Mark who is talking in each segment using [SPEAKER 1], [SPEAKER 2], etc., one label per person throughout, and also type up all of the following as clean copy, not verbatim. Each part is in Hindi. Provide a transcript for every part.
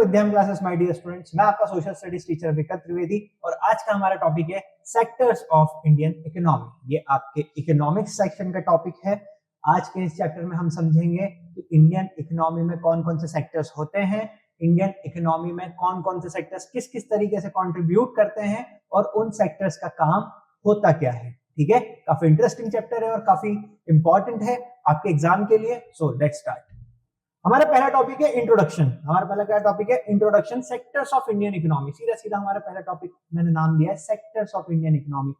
[SPEAKER 1] विद्याम क्लासेस माय डियर स्टूडेंट्स, मैं आपका सोशल स्टडीज टीचर विकट त्रिवेदी और आज का हमारा टॉपिक है सेक्टर्स ऑफ इंडियन इकोनॉमी। ये आपके इकोनॉमिक्स सेक्शन का टॉपिक है। आज के इस चैप्टर में हम समझेंगे कि इंडियन इकोनॉमी में कौन कौन से सेक्टर्स होते हैं, इंडियन इकोनॉमी में कौन कौन से सेक्टर्स किस किस तरीके से कंट्रीब्यूट करते हैं और उन सेक्टर्स का काम होता क्या है। ठीक है, काफी इंटरेस्टिंग चैप्टर है और काफी इंपॉर्टेंट है आपके एग्जाम के लिए। So let's start. हमारा पहला टॉपिक है इंट्रोडक्शन। हमारा पहला क्या टॉपिक है? Introduction, sectors of Indian economy. सीधा सीधा हमारा पहला टॉपिक मैंने नाम दिया है सेक्टर्स ऑफ इंडियन इकोनॉमी।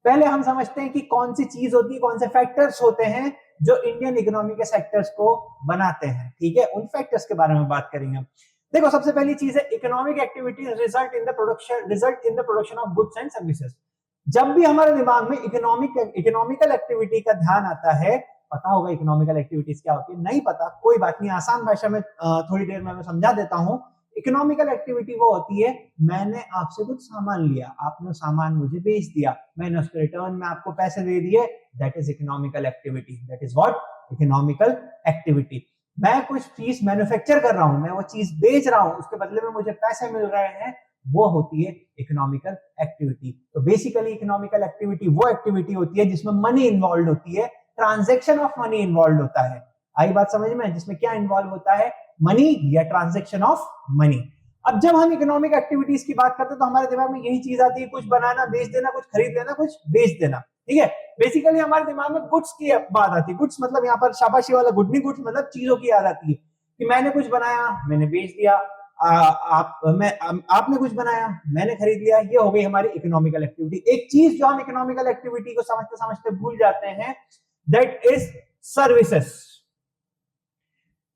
[SPEAKER 1] पहले हम समझते हैं कि कौन सी चीज होती है, कौन से फैक्टर्स होते हैं जो इंडियन इकोनॉमी के सेक्टर्स को बनाते हैं। ठीक है, उन फैक्टर्स के बारे में बात करेंगे हम। देखो, सबसे पहली चीज है economic activity result in the production of goods and services. जब भी हमारे दिमाग में इकोनॉमिकल एक्टिविटी का ध्यान आता है, पता होगा इकोनॉमिकल एक्टिविटीज क्या होती है, नहीं पता कोई बात नहीं, आसान भाषा में थोड़ी देर में मैं समझा देता हूं। इकोनॉमिकल एक्टिविटी वो होती है, मैंने आपसे कुछ सामान लिया, आपने सामान मुझे बेच दिया, मैंने उसके रिटर्न में आपको पैसे दे दिए, that is economical activity. That is what? Economical activity. मैं कुछ चीज मैन्युफैक्चर कर रहा हूं, मैं वो चीज बेच रहा हूं, उसके बदले में मुझे पैसे मिल रहे हैं, वो होती है इकोनॉमिकल एक्टिविटी। तो बेसिकली इकोनॉमिकल एक्टिविटी वो एक्टिविटी होती है जिसमें मनी इन्वॉल्व होती है, ट्रांजैक्शन ऑफ मनी इन्वॉल्व होता है। आई बात समझ में? जिसमें क्या इन्वॉल्व होता है? मनी या ट्रांजैक्शन ऑफ मनी। अब जब हम इकोनॉमिक एक्टिविटीज की बात करते हैं तो हमारे दिमाग में यही चीज आती है, कुछ बनाना, बेच देना, कुछ खरीद लेना, कुछ बेच देना। ठीक है, बेसिकली हमारे दिमाग में गुड्स की बात आती है। गुड्स मतलब यहाँ पर शाबाशी वाला गुड नहीं, गुड्स मतलब चीजों की याद आती है कि मैंने कुछ बनाया, मैंने बेच दिया, आपने कुछ बनाया, मैंने खरीद लिया। ये हो गई हमारी इकोनॉमिकल एक्टिविटी। एक चीज जो हम इकोनॉमिकल एक्टिविटी को समझते समझते भूल जाते हैं, दैट इज सर्विसेज।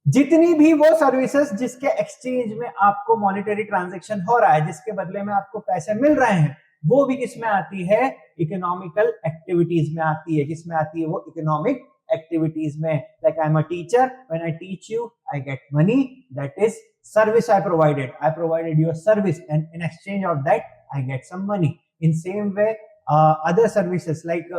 [SPEAKER 1] जितनी भी वो सर्विसेज जिसके एक्सचेंज में आपको मॉनेटरी ट्रांजैक्शन हो रहा है, जिसके बदले में आपको पैसे मिल रहे हैं, वो भी किसमें आती है? इकोनॉमिकल एक्टिविटीज में आती है। किसमें आती है वो? इकोनॉमिक एक्टिविटीज में। Like I am a teacher, when I teach you I get money, that is service I provided you a service and in exchange of that I get some money. In same way other services like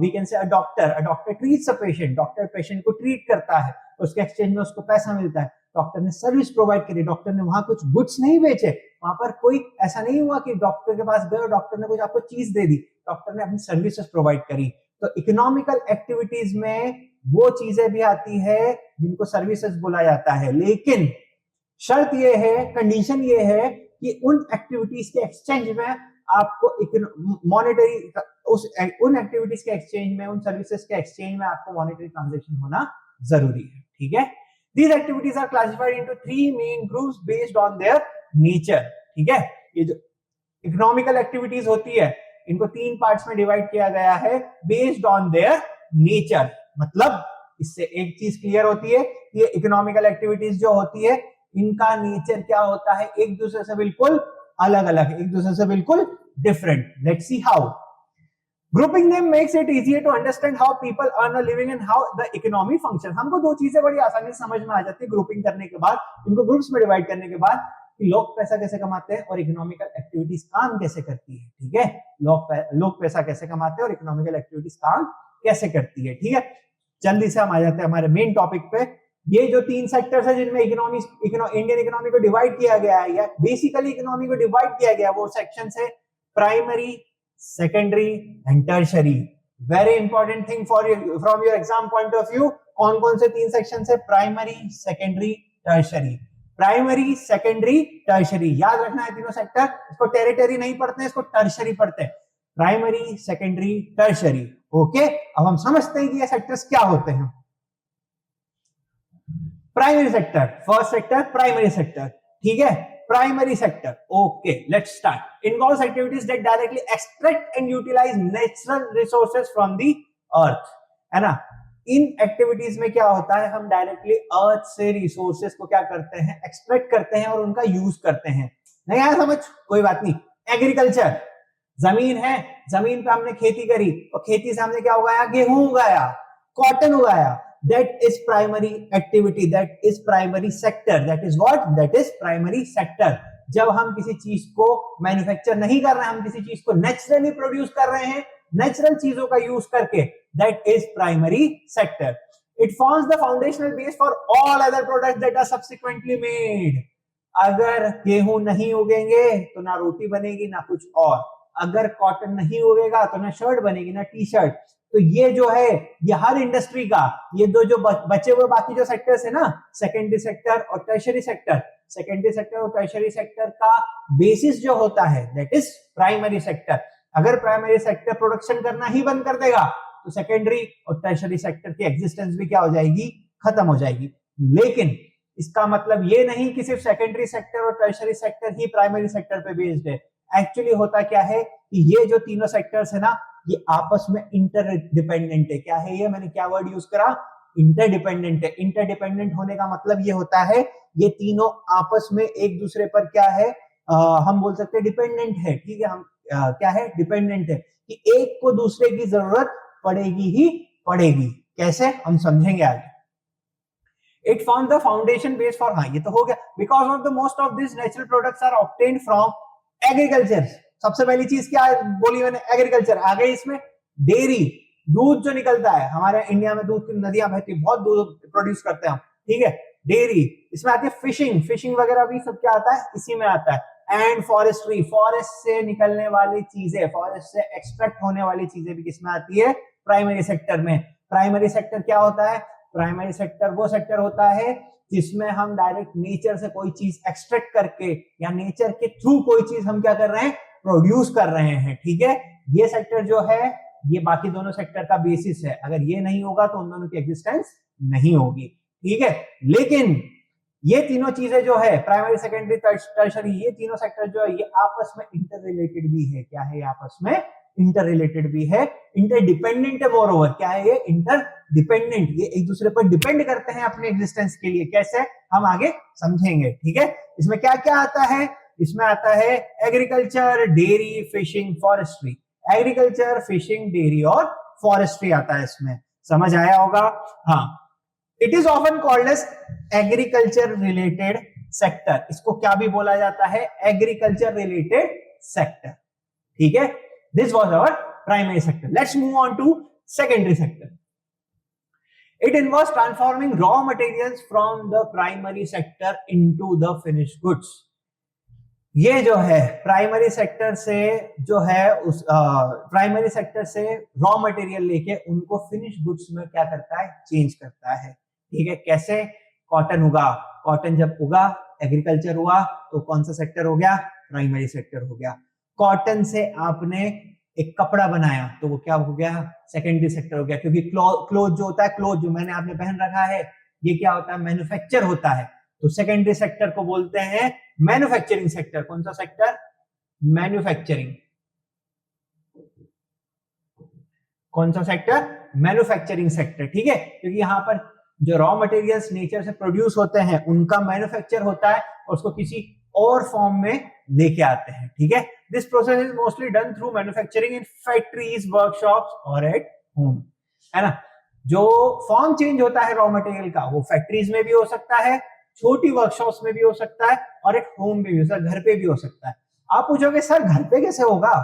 [SPEAKER 1] we can say a doctor treats a patient, doctor patient को treat करता है, उसके exchange में उसको पैसा मिलता है। डॉक्टर ने सर्विस प्रोवाइड करी, डॉक्टर ने वहां कुछ गुड्स नहीं बेचे, वहां पर कोई ऐसा नहीं हुआ कि डॉक्टर के पास गए और डॉक्टर ने कुछ आपको चीज दे दी, डॉक्टर ने अपनी सर्विसेज प्रोवाइड करी। तो इकोनॉमिकल एक्टिविटीज में वो चीजें भी आती है जिनको सर्विसेज बोला जाता है, लेकिन शर्त ये है, कंडीशन ये है कि उन एक्टिविटीज के एक्सचेंज में आपको मॉनेटरी, उन एक्टिविटीज के एक्सचेंज में, उन सर्विसेज के एक्सचेंज में आपको मॉनेटरी ट्रांजैक्शन होना जरूरी है। ठीक है, these activities are classified into 3 main groups based on their nature. ठीक है, ये जो इकोनॉमिकल एक्टिविटीज होती है इनको 3 पार्ट्स में डिवाइड किया गया है बेस्ड ऑन देयर नेचर। मतलब इससे एक चीज क्लियर होती है, ये इकोनॉमिकल एक्टिविटीज जो होती है इनका नेचर क्या होता है? एक दूसरे से बिल्कुल अलग अलग, एक दूसरे से बिल्कुल different. Let's see how. Grouping them makes it easier to understand how people earn a living and how the economy function. हमको दो चीजें बड़ी आसानी से समझ में आ जाती है ग्रुपिंग करने के बाद, इनको ग्रुप्स में डिवाइड करने के बाद, कि लोग पैसा कैसे कमाते हैं और इकोनॉमिकल एक्टिविटीज काम कैसे करती है। ठीक है, लोग पैसा कैसे कमाते हैं और इकोनॉमिकल एक्टिविटीज काम कैसे करती है। ठीक है, जल्दी से हम आ जाते हैं हमारे मेन टॉपिक पे। ये जो 3 सेक्टर्स है जिनमें इंडियन इकोनॉमी को डिवाइड किया गया है, या बेसिकली इकोनॉमी को डिवाइड किया गया, वो सेक्शंस है primary, secondary and tertiary. Very important thing for from your exam point of view. कौन कौन से 3 सेक्शंस है? Primary, secondary, tertiary. Primary, secondary, tertiary, याद रखना है तीनों सेक्टर। इसको टेरिटरी नहीं पढ़ते हैं, इसको टर्शियरी पढ़ते हैं। Primary, secondary, tertiary. ओके, अब हम समझते हैं कि ये सेक्टर्स क्या होते हैं। Primary sector, first sector primary sector. ठीक है, primary sector. Okay, let's start. Involves activities that directly extract and utilise natural resources from the earth, है ना। इन एक्टिविटीज में क्या होता है? हम डायरेक्टली अर्थ से रिसोर्सेज को क्या करते हैं? एक्सट्रैक्ट करते हैं और उनका यूज करते हैं। नहीं आया समझ? कोई बात नहीं। एग्रीकल्चर, जमीन है, जमीन पे हमने खेती करी और खेती से हमने क्या उगाया? गेहूं उगाया, कॉटन उगाया। That is primary activity, that is primary sector, that is what? That is primary sector। जब हम किसी चीज को मैन्युफैक्चर नहीं कर रहे हैं, हम किसी चीज को नेचुरली प्रोड्यूस कर रहे हैं, नेचुरल चीजों का यूज करके, that is primary sector। It forms the foundational base for all other products that are subsequently made। अगर गेहूं नहीं उगेंगे तो ना रोटी बनेगी ना कुछ और, अगर कॉटन नहीं उगेगा तो ना शर्ट बनेगी ना टी शर्ट। तो ये जो है ये हर इंडस्ट्री का, ये दो जो बचे हुए बाकी जो सेक्टर्स है ना, सेकेंडरी सेक्टर और टर्शियरी सेक्टर, सेकेंडरी सेक्टर और टर्शियरी सेक्टर का बेसिस जो होता है दैट इज प्राइमरी सेक्टर। अगर प्राइमरी सेक्टर प्रोडक्शन करना ही बंद कर देगा तो सेकेंडरी और टर्शियरी सेक्टर की एग्जिस्टेंस भी क्या हो जाएगी, खत्म हो जाएगी। लेकिन इसका मतलब ये नहीं कि सिर्फ सेकेंडरी सेक्टर और टर्शियरी सेक्टर ही प्राइमरी सेक्टर पे बेस्ड है। एक्चुअली होता क्या है कि ये जो तीनों सेक्टर्स है ना, ये आपस में इंटरडिपेंडेंट है। क्या है ये, मैंने क्या वर्ड यूज करा, इंटरडिपेंडेंट है। इंटरडिपेंडेंट होने का मतलब ये होता है ये तीनों आपस में एक दूसरे पर क्या है, हम बोल सकते हैं डिपेंडेंट है। ठीक है, हम क्या है, डिपेंडेंट है कि एक को दूसरे की जरूरत पड़ेगी ही पड़ेगी। कैसे, हम समझेंगे आगे। It forms the foundation base for, हाँ ये तो हो गया, because of the most of these natural products are obtained from agriculture। सबसे पहली चीज क्या बोली मैंने, एग्रीकल्चर। आ गई इसमें डेयरी, दूध जो निकलता है, हमारे इंडिया में दूध की नदियां बहती है, बहुत दूध प्रोड्यूस करते हैं हम, ठीक है, डेयरी। इसमें आती है फिशिंग, फिशिंग वगैरह भी सब क्या आता है, इसी में आता है। एंड फॉरेस्ट्री, फॉरेस्ट से निकलने वाली चीजें, फॉरेस्ट से एक्सट्रैक्ट होने वाली चीजें भी किसमें आती है, प्राइमरी सेक्टर में। प्राइमरी सेक्टर क्या होता है, प्राइमरी सेक्टर वो सेक्टर होता है जिसमें हम डायरेक्ट नेचर से कोई चीज एक्सट्रैक्ट करके या नेचर के थ्रू कोई चीज हम क्या कर रहे हैं, प्रोड्यूस कर रहे हैं। ठीक है, ये सेक्टर जो है ये बाकी दोनों सेक्टर का बेसिस है। अगर ये नहीं होगा तो उन दोनों की एग्जिस्टेंस नहीं होगी। ठीक है, लेकिन ये तीनों चीजें जो है, प्राइमरी सेकेंडरी टर्शियरी, ये तीनों सेक्टर जो है ये आपस में इंटर रिलेटेड भी है। क्या है, आपस में इंटर रिलेटेड भी है, इंटरडिपेंडेंट है। मोरओवर क्या है, ये इंटर डिपेंडेंट, ये एक दूसरे पर डिपेंड करते हैं अपने एग्जिस्टेंस के लिए। कैसे, हम आगे समझेंगे। ठीक है, इसमें क्या क्या आता है, इसमें आता है agriculture, dairy, fishing, forestry. Agriculture, fishing, dairy और फॉरेस्ट्री आता है इसमें, समझ आया होगा। हाँ, it is often called as agriculture related sector. इसको क्या भी बोला जाता है, एग्रीकल्चर रिलेटेड सेक्टर। ठीक है, this was our primary sector. Let's move on to secondary sector. It involves transforming raw materials from the primary sector into the finished goods। ये जो है प्राइमरी सेक्टर से जो है उस प्राइमरी सेक्टर से रॉ मटेरियल लेके उनको फिनिश गुड्स में क्या करता है, चेंज करता है। ठीक है, कैसे, कॉटन उगा, कॉटन जब उगा, एग्रीकल्चर हुआ, तो कौन सा सेक्टर हो गया, प्राइमरी सेक्टर हो गया। कॉटन से आपने एक कपड़ा बनाया तो वो क्या हो गया, सेकेंडरी सेक्टर हो गया। क्योंकि क्लोथ जो होता है, क्लोथ जो मैंने आपने पहन रखा है, ये क्या होता है, मैन्युफैक्चर होता है। तो सेकेंडरी सेक्टर को बोलते हैं मैन्युफैक्चरिंग सेक्टर। कौन सा सेक्टर, मैन्युफैक्चरिंग। कौन सा सेक्टर, मैन्युफैक्चरिंग सेक्टर। ठीक है, क्योंकि यहाँ पर जो रॉ मटेरियल्स नेचर से प्रोड्यूस होते हैं उनका मैन्युफैक्चर होता है और उसको किसी और फॉर्म में लेके आते हैं। ठीक है, this process is mostly done through manufacturing in factories, workshops और एट होम। है ना, जो फॉर्म चेंज होता है रॉ मटेरियल का, वो फैक्ट्रीज में भी हो सकता है, छोटी वर्कशॉप्स में भी हो सकता है और एक होम भी हो सकता है, घर पे भी हो सकता है। आप पूछोगे सर घर पे कैसे होगा,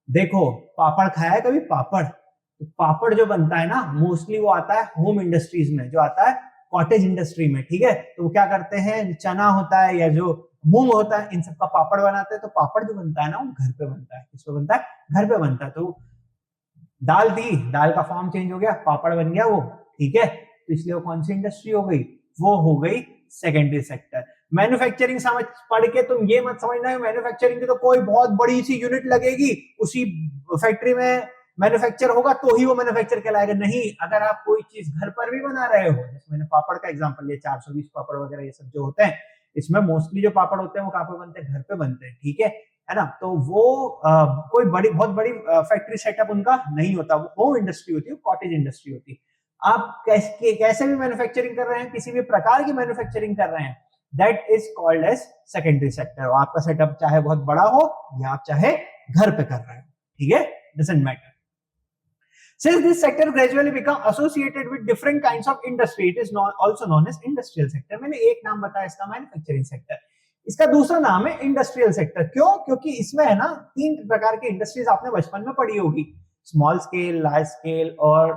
[SPEAKER 1] देखो पापड़ खाया है कभी, पापड़, तो पापड़ जो बनता है ना मोस्टली वो आता है होम इंडस्ट्रीज में, जो आता है कॉटेज इंडस्ट्री में। ठीक है, तो वो क्या करते हैं, चना होता है या जो मूंग होता है, इन सब का पापड़ बनाते हैं। तो पापड़ जो बनता है ना वो घर पे बनता है। किस पे बनता है, घर पे बनता है। तो दाल थी, दाल का फॉर्म चेंज हो गया, पापड़ बन गया वो। ठीक है, तो इसलिए वो कौन सी इंडस्ट्री हो गई, वो हो गई सेकेंडरी सेक्टर। मैन्युफैक्चरिंग समझ पढ़ के तुम ये मत समझना मैन्युफैक्चरिंग की तो कोई बहुत बड़ी सी यूनिट लगेगी, उसी फैक्ट्री में मैन्युफैक्चर होगा तो ही वो मैन्युफैक्चर कहलाएगा। नहीं, अगर आप कोई चीज घर पर भी बना रहे हो, जैसे मैंने पापड़ का एग्जांपल लिया, 420 पापड़ वगैरह ये सब जो होते हैं, इसमें मोस्टली जो पापड़ होते हैं वो कहाँ पे बनते हैं, घर पे बनते हैं। ठीक है ना, तो वो कोई बड़ी बहुत बड़ी फैक्ट्री सेटअप उनका नहीं होता, वो होम इंडस्ट्री होती है, कॉटेज इंडस्ट्री होती है। आप कैसे भी मैन्युफैक्चरिंग कर रहे हैं, किसी भी प्रकार की मैन्युफैक्चरिंग कर रहे हैं, that is called as secondary sector. आपका सेटअप चाहे बहुत बड़ा हो या आप चाहे घर पे कर रहे हो, ठीक है, doesn't matter. Since this sector gradually become associated with different kinds of industry, it is also known as industrial sector। मैंने एक नाम बताया इसका, मैन्युफैक्चरिंग सेक्टर। इसका दूसरा नाम है इंडस्ट्रियल सेक्टर। क्यों, क्योंकि इसमें है ना 3 प्रकार की इंडस्ट्रीज आपने बचपन में पढ़ी होगी, स्मॉल स्केल, लार्ज स्केल और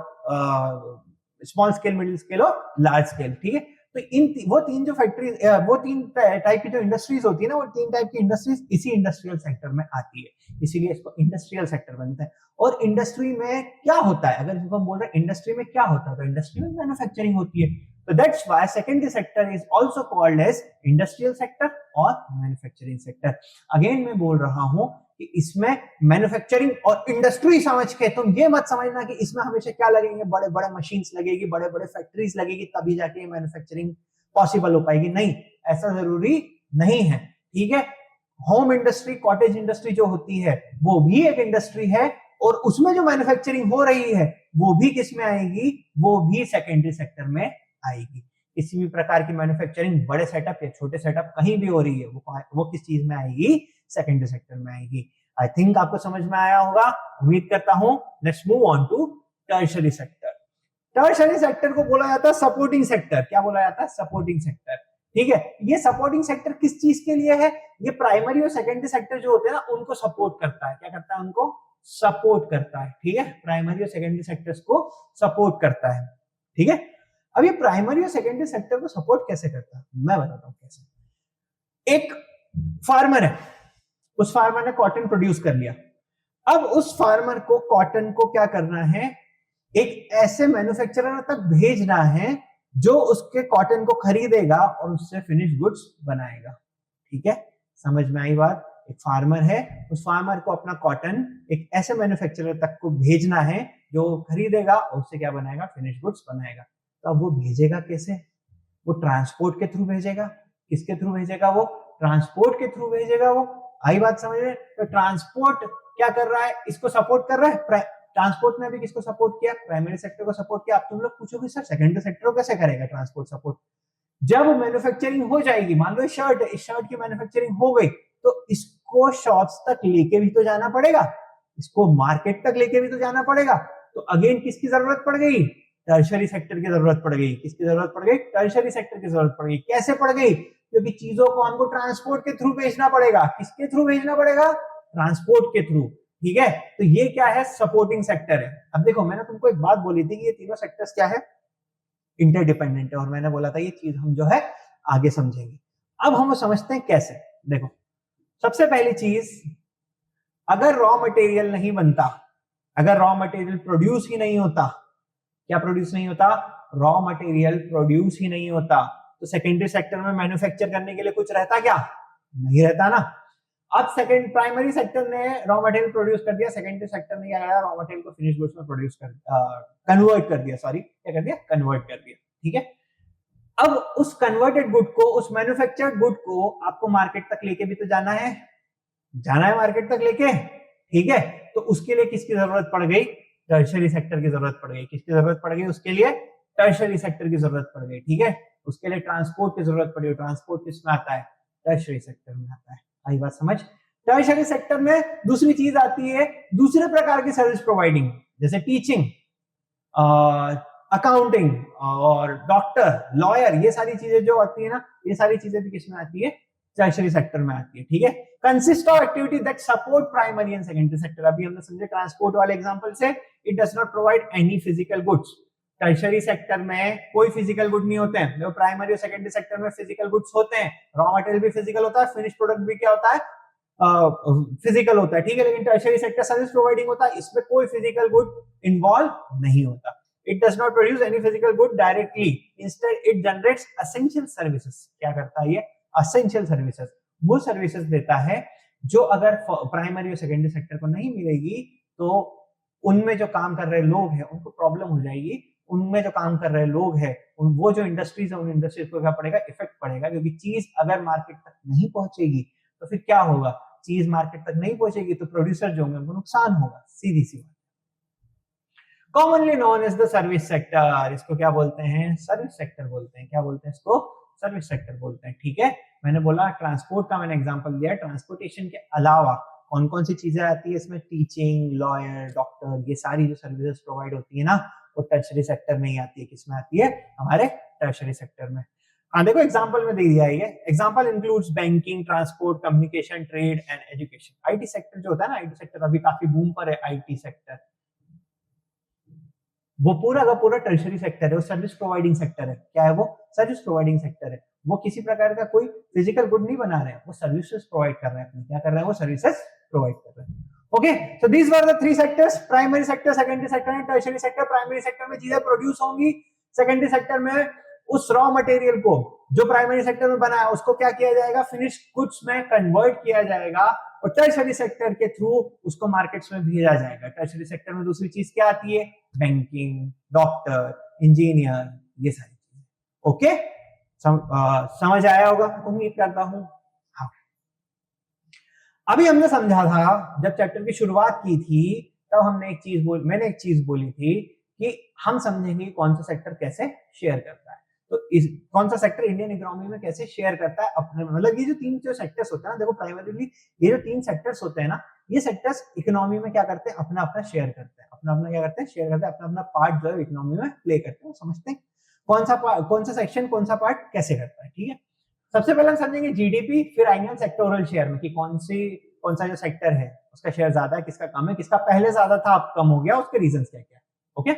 [SPEAKER 1] स्मॉल स्केल, मिडिल स्केल और लार्ज स्केल। ठीक है, तो वो तीन जो फैक्ट्री, वो तीन टाइप की जो इंडस्ट्रीज होती है ना, वो तीन टाइप की इंडस्ट्रीज इसी इंडस्ट्रियल सेक्टर में आती है, इसीलिए इसको इंडस्ट्रियल सेक्टर बनता है। और इंडस्ट्री में क्या होता है, अगर इसको हम बोल रहे हैं इंडस्ट्री में क्या होता है, तो इंडस्ट्री में मैन्युफैक्चरिंग होती है। So that's why secondary sector is also called as industrial sector और manufacturing sector। अगेन मैं बोल रहा हूं कि इसमें मैन्युफैक्चरिंग और इंडस्ट्री समझ के तुम ये मत समझना कि इसमें हमेशा क्या लगेंगे, बड़े बड़े मशीन्स लगेगी, बड़े बड़े फैक्ट्रीज लगेगी, तभी जाके मैन्युफैक्चरिंग पॉसिबल हो पाएगी। नहीं, ऐसा जरूरी नहीं है, ठीक है। होम इंडस्ट्री, कॉटेज इंडस्ट्री जो होती है वो भी एक इंडस्ट्री है, और उसमें जो मैन्युफैक्चरिंग हो रही है वो भी किस में आएगी, वो भी सेकेंडरी सेक्टर में आएगी। किसी भी प्रकार की मैन्युफैक्चरिंग बड़े सेटअप या छोटे सेटअप कहीं भी हो रही है, वो किस चीज में आएगी, सेकेंडरी सेक्टर में आएगी। आई थिंक आपको समझ में आया होगा, उम्मीद करता हूं। Let's move on to tertiary sector. Tertiary sector को बोला जाता है सपोर्टिंग सेक्टर। क्या बोला जाता है, सपोर्टिंग सेक्टर, ठीक है। ये सपोर्टिंग सेक्टर किस चीज के लिए है, ये प्राइमरी और सेकेंडरी सेक्टर जो होते हैं ना उनको सपोर्ट करता है। क्या करता है, उनको सपोर्ट करता है, ठीक है। प्राइमरी और सेकेंडरी सेक्टर्स को सपोर्ट करता है, ठीक है। अब ये प्राइमरी और सेकेंडरी सेक्टर को सपोर्ट कैसे करता है, मैं बताता हूं कैसे। एक फार्मर है, उस फार्मर ने कॉटन प्रोड्यूस कर लिया। अब उस फार्मर को कॉटन को क्या करना है, एक ऐसे मैन्युफैक्चरर तक भेजना है जो उसके कॉटन को खरीदेगा और उससे फिनिश गुड्स बनाएगा, ठीक है। समझ में आई बात। एक फार्मर है, उस फार्मर को अपना कॉटन एक ऐसे मैन्युफैक्चरर तक को भेजना है जो खरीदेगा और उससे क्या बनाएगा, फिनिश गुड्स बनाएगा। तो अब वो भेजेगा कैसे, वो ट्रांसपोर्ट के थ्रू भेजेगा। किसके थ्रू भेजेगा, वो ट्रांसपोर्ट के थ्रू भेजेगा। वो आई बात समझ में। तो ट्रांसपोर्ट क्या कर रहा है, इसको सपोर्ट कर रहा है। ट्रांसपोर्ट ने भी किसको सपोर्ट किया, प्राइमरी सेक्टर को सपोर्ट किया। अब तुम लोग पूछोगे सर सेकेंडरी सेक्टर को कैसे करेगा ट्रांसपोर्ट सपोर्ट। जब मैन्युफैक्चरिंग हो जाएगी, मान लो शर्ट है, इस शर्ट की मैन्युफैक्चरिंग हो गई, तो इसको शॉप्स तक लेके भी तो जाना पड़ेगा, इसको मार्केट तक लेके भी तो जाना पड़ेगा। तो अगेन किसकी जरूरत पड़ गई, टर्शियरी सेक्टर की जरूरत पड़ गई। किसकी जरूरत पड़ गई, टर्शियरी सेक्टर की जरूरत पड़ गई। कैसे पड़ गई, क्योंकि चीजों को हमको ट्रांसपोर्ट के थ्रू भेजना पड़ेगा। किसके थ्रू भेजना पड़ेगा, ट्रांसपोर्ट के थ्रू, ठीक है। तो ये क्या है, सपोर्टिंग सेक्टर है। अब देखो मैंने तुमको एक बात बोली थी कि ये तीनों सेक्टर्स क्या है, इंटरडिपेंडेंट है, और मैंने बोला था ये चीज हम जो है आगे समझेंगे। अब हम समझते हैं कैसे। देखो सबसे पहली चीज, अगर रॉ मटेरियल नहीं बनता, अगर रॉ मटेरियल प्रोड्यूस ही नहीं होता, क्या प्रोड्यूस नहीं होता, रॉ मटेरियल प्रोड्यूस ही नहीं होता, तो सेकेंडरी सेक्टर में मैन्युफैक्चर करने के लिए कुछ रहता क्या, नहीं रहता ना। अब सेकंड प्राइमरी सेक्टर ने रॉ मटेरियल प्रोड्यूस कर दिया, सेकेंडरी सेक्टर ने क्या किया, रॉ मटेरियल को फिनिश गुड्स में प्रोड्यूस कर कन्वर्ट कर दिया, सॉरी क्या कर दिया, कन्वर्ट कर दिया, ठीक है। अब उस कन्वर्टेड गुड को, उस मैन्युफैक्चर्ड गुड को आपको मार्केट तक लेके भी तो जाना है, जाना है मार्केट तक लेके, ठीक है। तो उसके लिए किसकी जरूरत पड़ गई, टर्शियरी सेक्टर की जरूरत पड़ गई। किसकी जरूरत पड़ गई, उसके लिए टर्शियरी सेक्टर की जरूरत पड़ गई, ठीक है। उसके लिए ट्रांसपोर्ट की जरूरत पड़ी, ट्रांसपोर्ट किसमें आता है, टर्शियरी सेक्टर में आता है। आई बात समझ। टर्शियरी सेक्टर में दूसरी चीज आती है, दूसरे प्रकार की सर्विस प्रोवाइडिंग, जैसे टीचिंग, अकाउंटिंग और डॉक्टर, लॉयर, ये सारी चीजें जो आती है ना, ये सारी चीजें भी किसमें आती है, टर्शियरी सेक्टर में आती है, ठीक है। Consist of activity that support primary and secondary sector. अभी हमने समझे ट्रांसपोर्ट वाले एग्जांपल से, it does not provide any physical goods. Tertiary sector में कोई फिजिकल गुड नहीं होते हैं, जो प्राइमरी और सेकेंडरी सेक्टर में फिजिकल गुड्स होते हैं, रॉ मटेरियल भी फिजिकल होता है, फिनिश प्रोडक्ट भी क्या होता है, फिजिकल होता है, ठीक है। लेकिन टर्शियरी सेक्टर सर्विस प्रोवाइडिंग होता है, इसमें कोई फिजिकल गुड इन्वॉल्व नहीं होता। It does not produce any physical good directly. Instead, it generates essential services. क्या करता है ये, essential services, वो सर्विसेज देता है जो अगर प्राइमरी और सेकेंडरी सेक्टर को नहीं मिलेगी तो उनमें जो काम कर रहे लोग हैं उनको प्रॉब्लम हो जाएगी। उनमें जो काम कर रहे लोग हैं, वो जो इंडस्ट्रीज है, उन इंडस्ट्रीज को क्या पड़ेगा, इफेक्ट पड़ेगा। क्योंकि चीज अगर मार्केट तक नहीं पहुंचेगी तो फिर क्या होगा, चीज मार्केट तक नहीं पहुंचेगी तो प्रोड्यूसर जो होंगे उनको नुकसान होगा, सीधी सी बात। Commonly known as the service sector, इसको क्या बोलते हैं, सर्विस सेक्टर बोलते हैं। क्या बोलते हैं इसको, सर्विस सेक्टर बोलते हैं, ठीक है। मैंने बोला ट्रांसपोर्ट का मैंने एग्जांपल दिया, ट्रांसपोर्टेशन के अलावा कौन कौन सी चीजें आती है इसमें, टीचिंग, लॉयर, डॉक्टर, ये सारी जो सर्विसेज प्रोवाइड होती है ना, वो टर्शियरी सेक्टर में ही आती है। किसमें आती है, हमारे टर्शियरी सेक्टर में। हाँ देखो एग्जांपल में दे दिया है, ये example includes banking, transport, communication, trade and education. IT sector जो होता है ना, आईटी सेक्टर अभी काफी बूम पर है, आईटी सेक्टर। वो पूरा का पूरा टर्शियरी सेक्टर है, वो सर्विस प्रोवाइडिंग सेक्टर है। क्या है वो? सर्विस प्रोवाइडिंग सेक्टर है। वो किसी प्रकार का कोई फिजिकल गुड नहीं बना रहे हैं, वो सर्विसेज प्रोवाइड कर रहे हैं। क्या कर रहे हैं? वो सर्विसेज प्रोवाइड कर रहे हैं। Okay, so these were the three sectors, primary sector, secondary sector and tertiary sector. Primary sector में चीजें प्रोड्यूस होंगी, सेकेंडरी सेक्टर में उस रॉ मटेरियल को जो प्राइमरी सेक्टर में बना है उसको क्या किया जाएगा? फिनिश गुड्स में कन्वर्ट किया जाएगा और टर्शियरी सेक्टर के थ्रू उसको मार्केट्स में भेजा जाएगा। टर्शियरी सेक्टर में दूसरी चीज क्या आती है? बैंकिंग, डॉक्टर, इंजीनियर, ये सारी चीजें। ओके, समझ आया होगा उम्मीद करता हूं। हाँ, अभी हमने समझा था, जब चैप्टर की शुरुआत की थी तब हमने मैंने एक चीज बोली थी कि हम समझेंगे कौन सा सेक्टर कैसे शेयर करता है। तो कौन सा सेक्टर इंडियन इकोनॉमी में कैसे शेयर करता है अपने, मतलब ये जो तीन जो सेक्टर्स होते हैं ना, देखो प्राइमरीली ये जो तीन सेक्टर्स होते हैं ना, ये सेक्टर्स इकोनॉमी में क्या करते हैं? अपना अपना शेयर करते हैं, अपना अपना क्या करते हैं? शेयर करते हैं, अपना अपना पार्ट जो है इकोनॉमी में प्ले करते हैं। समझते हैं कौन सा सेक्शन कौन सा पार्ट कैसे करता है। ठीक है, सबसे पहले हम समझेंगे जीडीपी, फिर आएंगे सेक्टोरल शेयर में कि कौन सा जो सेक्टर है उसका शेयर ज्यादा है, किसका कम है, किसका पहले ज्यादा था अब कम हो गया, उसके रीजंस क्या क्या। ओके,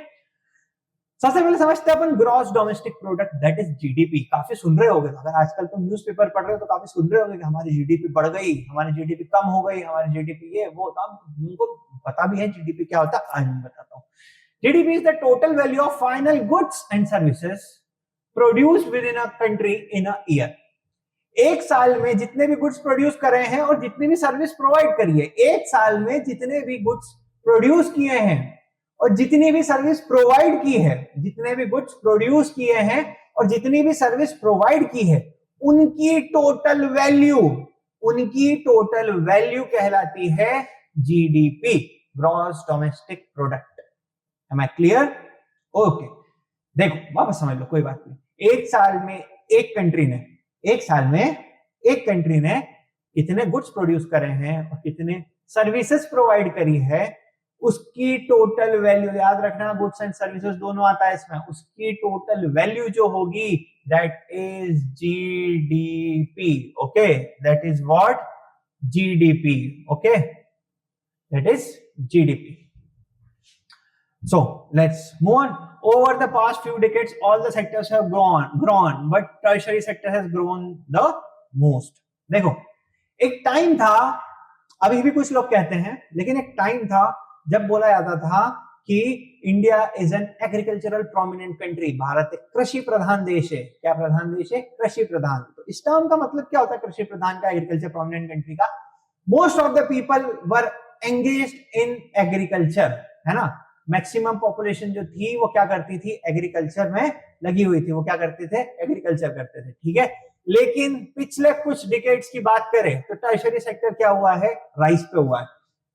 [SPEAKER 1] सबसे पहले समझते हैं अपन gross domestic product, that is GDP. काफी सुन रहे होगे, अगर आजकल तुम न्यूज़पेपर पढ़ रहे हो तो काफी सुन रहे होगे कि हमारी जीडीपी बढ़ गई, हमारी जीडीपी कम हो गई, हमारी जीडीपी ये वो। तुमको पता भी है जीडीपी क्या होता है? आज मैं बताता हूँ। GDP is the total value of final goods and services produced with in a country in a year. एक साल में जितने भी गुड्स प्रोड्यूस करे हैं और जितनी भी सर्विस प्रोवाइड करी है, एक साल में जितने भी गुड्स प्रोड्यूस किए हैं और जितनी भी सर्विस प्रोवाइड की है, जितने भी गुड्स प्रोड्यूस किए हैं और जितनी भी सर्विस प्रोवाइड की है, उनकी टोटल वैल्यू कहलाती है GDP, gross domestic product. Am I clear? Okay, देखो वापस समझ लो, कोई बात नहीं। एक साल में एक कंट्री ने कितने गुड्स प्रोड्यूस करे हैं और कितने सर्विसेज प्रोवाइड करी है, उसकी टोटल वैल्यू, याद रखना गुड्स एंड सर्विसेज दोनों आता है इसमें, उसकी टोटल वैल्यू जो होगी that is GDP. Okay, that is what? GDP. Okay, that is GDP. So let's move on. Over the past few decades, all the sectors have grown, but tertiary sector has grown the most. देखो, एक टाइम था, अभी भी कुछ लोग कहते हैं, लेकिन एक टाइम था जब बोला जाता था कि India is an agricultural prominent country. Bharat एक कृषि प्रधान देश है। क्या प्रधान देश है? कृषि प्रधान। तो इस टर्म का मतलब क्या होता है कृषि प्रधान का, एग्रीकल्चर प्रोमिनेंट कंट्री का? Most of the people were engaged in agriculture, है ना। मैक्सिमम पॉपुलेशन जो थी वो क्या करती थी? एग्रीकल्चर में लगी हुई थी। वो क्या करते थे? एग्रीकल्चर करते थे। ठीक है, लेकिन पिछले कुछ डिकेड्स की बात करें तो टर्शियरी सेक्टर क्या हुआ है? राइज पे हुआ है।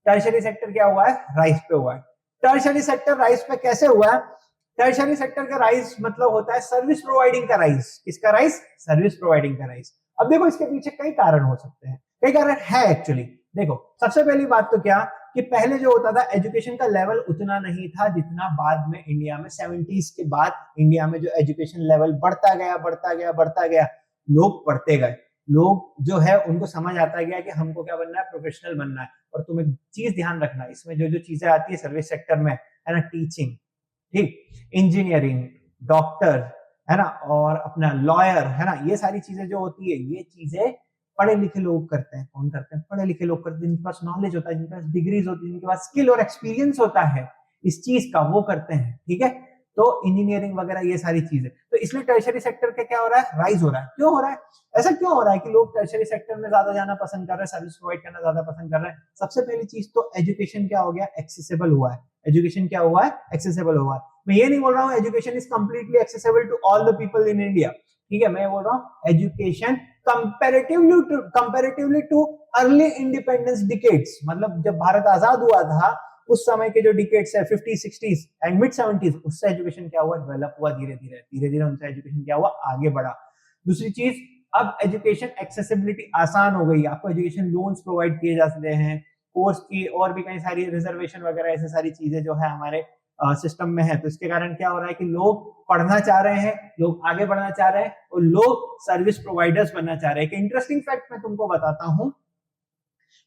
[SPEAKER 1] टर्शियरी सेक्टर क्या हुआ है? राइज पे हुआ है। टर्शियरी सेक्टर राइज पे कैसे हुआ है? टर्शियरी सेक्टर का राइज मतलब होता है सर्विस प्रोवाइडिंग का राइज। किसका राइज? सर्विस प्रोवाइडिंग का राइज। अब देखो, इसके पीछे कई कारण हो सकते हैं, कई कारण है एक्चुअली। देखो, सबसे पहली बात तो क्या कि पहले जो होता था एजुकेशन का लेवल उतना नहीं था जितना बाद में इंडिया में 70s के बाद इंडिया में जो एजुकेशन लेवल बढ़ता गया, लोग पढ़ते गए, लोग जो है उनको समझ आता गया कि हमको क्या बनना है? प्रोफेशनल बनना है। और तुम एक चीज ध्यान रखना, इसमें जो जो चीजें आती है सर्विस सेक्टर में, है ना, टीचिंग, ठीक, इंजीनियरिंग, डॉक्टर, है ना, और अपना लॉयर, है ना, ये सारी चीजें जो होती है, ये चीजें पढ़े लिखे लोग करते हैं। कौन करते हैं? पढ़े लिखे लोग करते हैं, जिनके पास नॉलेज होता है, जिनके पास डिग्रीज होती है, जिनके पास स्किल और एक्सपीरियंस होता है इस चीज का, वो करते हैं। ठीक है, तो इंजीनियरिंग वगैरह ये सारी चीजें, तो इसलिए टर्शियरी सेक्टर का क्या हो रहा है? राइज हो रहा है। क्यों हो रहा है? ऐसा क्यों हो रहा है कि लोग टर्शियरी सेक्टर में ज्यादा जाना पसंद कर रहे हैं, सर्विस प्रोवाइड करना ज्यादा पसंद कर रहे हैं? सबसे पहली चीज तो एजुकेशन क्या हो गया? एक्सेसिबल हुआ है। एजुकेशन क्या हुआ है? एक्सेसिबल हुआ है। मैं ये नहीं बोल रहा हूँ education is completely accessible to all the people in India, ठीक है, मैं बोल रहा हूँ education comparatively to early independence decades, मतलब जब भारत आजाद हुआ था उस समय के जो डिकेड्स है 50s 60s and mid 70s, उससे एजुकेशन क्या हुआ? डेवलप हुआ धीरे धीरे उनसे एजुकेशन क्या हुआ? आगे बढ़ा। दूसरी चीज, अब एजुकेशन एक्सेसिबिलिटी आसान हो गई, आपको एजुकेशन लोन्स प्रोवाइड किए जा सकते हैं, कोर्स की और भी कई सारी रिजर्वेशन वगैरह ऐसी सारी चीजें जो है हमारे सिस्टम में है। तो इसके कारण क्या हो रहा है कि लोग पढ़ना चाह रहे हैं, लोग आगे बढ़ना चाह रहे हैं और लोग सर्विस प्रोवाइडर्स बनना चाह रहे हैं। एक इंटरेस्टिंग फैक्ट मैं तुमको बताता हूं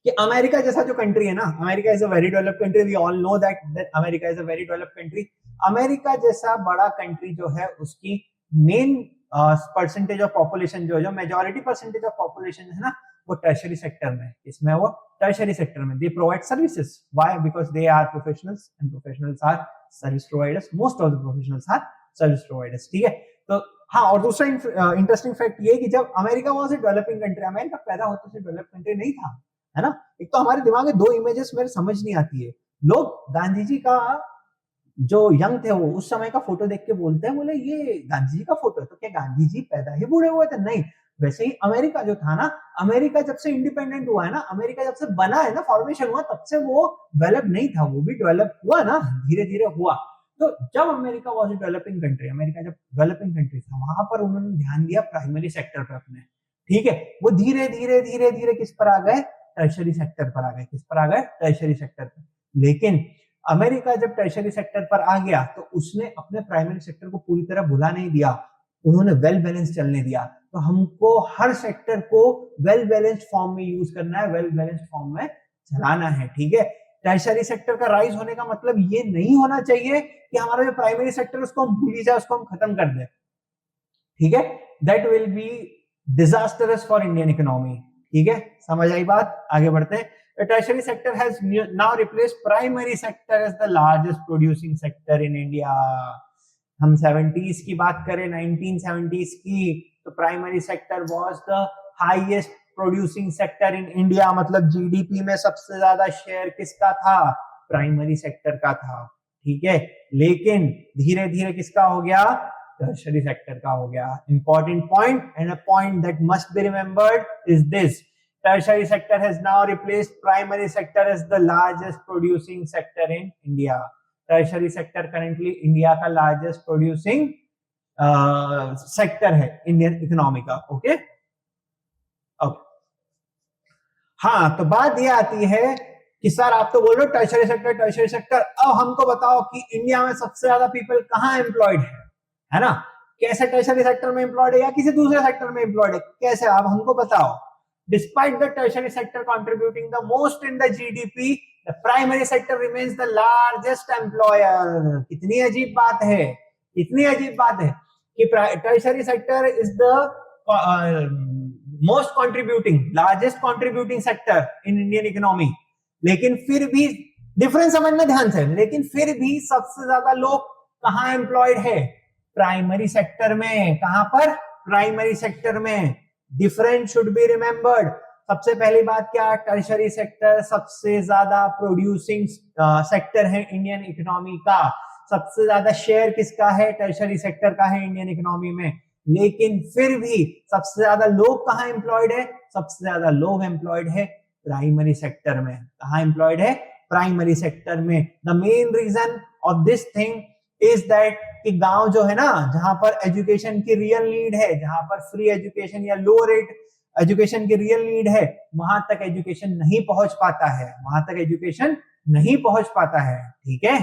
[SPEAKER 1] कि अमेरिका जैसा जो कंट्री है ना, America is a very developed country, we all know that America is a very developed country. America जैसा बड़ा कंट्री जो है उसकी मेन परसेंटेज ऑफ पॉपुलेशन जो मेजॉरिटी परसेंटेज ऑफ पॉपुलेशन है ना, वो टर्शियरी सेक्टर में, इसमें वो टर्शियरी सेक्टर में they provide services. Why? Because they are professionals and professionals are service providers, most of the professionals are service providers. ठीक है, तो हाँ, और दूसरा इंटरेस्टिंग फैक्ट ये कि जब America was a developing country, America पैदा होते से डेवलप कंट्री नहीं था, है ना। एक तो हमारे दिमाग में दो इमेजेस मेरे समझ नहीं आती है। लोग गांधी जी का जो यंग थे वो उस समय का फोटो देख के बोलते हैं, बोले ये गांधी जी का फोटो है, तो क्या गांधी जी पैदा ही बूढ़े हुए थे? नहीं। वैसे ही अमेरिका जो था ना, अमेरिका जब से इंडिपेंडेंट हुआ है ना, अमेरिका जब से बना है ना, फॉर्मेशन हुआ, तब से वो डेवलप नहीं था, वो भी डेवलप हुआ ना, धीरे धीरे हुआ। तो जब America was developing country, America जब डेवलपिंग कंट्री था, वहां पर उन्होंने ध्यान दिया प्राइमरी सेक्टर पे अपने। ठीक है, वो धीरे धीरे धीरे धीरे किस पर आ गए? टर्शियरी सेक्टर पर आ गए। किस पर आ गए? टर्शियरी सेक्टर पर। लेकिन अमेरिका जब टर्शियरी सेक्टर पर आ गया तो उसने अपने प्राइमरी सेक्टर को पूरी तरह भुला नहीं दिया, उन्होंने वेल बैलेंस चलने दिया। तो हमको हर सेक्टर को वेल बैलेंस्ड फॉर्म में यूज करना है, वेल बैलेंस्ड फॉर्म में चलाना है। ठीक है, टर्शियरी सेक्टर का राइज होने का मतलब ये नहीं होना चाहिए कि हमारा जो प्राइमरी सेक्टर उसको हम भूल ही जाए, उसको हम खत्म कर दें। ठीक है, that will be disastrous for Indian economy. ठीक है, समझ आई बात? आगे बढ़ते हैं। The tertiary sector has now replaced primary sector as the largest producing sector in India. हम 70s की बात करें, 1970s की, तो primary sector was the highest producing sector in India. मतलब जीडीपी में सबसे ज्यादा शेयर किसका था? प्राइमरी सेक्टर का था। ठीक है, लेकिन धीरे धीरे किसका हो गया? टर्शियरी सेक्टर का हो गया। Important point and a point that must be remembered is this: tertiary sector has now replaced primary sector as the largest producing sector in India. tertiary sector currently India का largest producing sector है इंडियन इकोनॉमी का। ओके, अब हाँ, तो बात ये आती है कि सर आप तो बोल रहे हो टर्शियरी सेक्टर, टर्शियरी सेक्टर, अब हमको बताओ कि इंडिया में सबसे ज्यादा पीपल कहाँ एम्प्लॉयड है ना? कैसे टर्शियरी सेक्टर में एम्प्लॉयड है या किसी दूसरे सेक्टर में एम्प्लॉयड है, कैसे? आप हमको बताओ। Despite the tertiary sector contributing the most in the GDP, the primary sector remains the largest employer. कितनी अजीब बात है, कितनी अजीब बात है कि tertiary sector is the most contributing, largest contributing sector in Indian economy. लेकिन फिर भी डिफरेंस समझना ध्यान से, लेकिन फिर भी सबसे ज्यादा लोग कहाँ एम्प्लॉयड है? प्राइमरी सेक्टर में। कहां पर? प्राइमरी सेक्टर में। Difference should be remembered. सबसे पहली बात क्या? टर्शियरी सेक्टर सबसे ज्यादा प्रोड्यूसिंग सेक्टर है इंडियन इकोनॉमी का। सबसे ज्यादा शेयर किसका है? टर्शियरी सेक्टर का है इंडियन इकोनॉमी में। लेकिन फिर भी सबसे ज्यादा लोग कहां एम्प्लॉयड है? सबसे ज्यादा लोग एम्प्लॉयड है प्राइमरी सेक्टर में। कहां एम्प्लॉयड है? प्राइमरी सेक्टर में। The main reason of this thing is that कि गांव जो है ना, जहां पर एजुकेशन की रियल नीड है, जहां पर फ्री एजुकेशन या लो रेट एजुकेशन की रियल नीड है, वहां तक एजुकेशन नहीं पहुंच पाता है, वहां तक एजुकेशन नहीं पहुंच पाता है। ठीक है,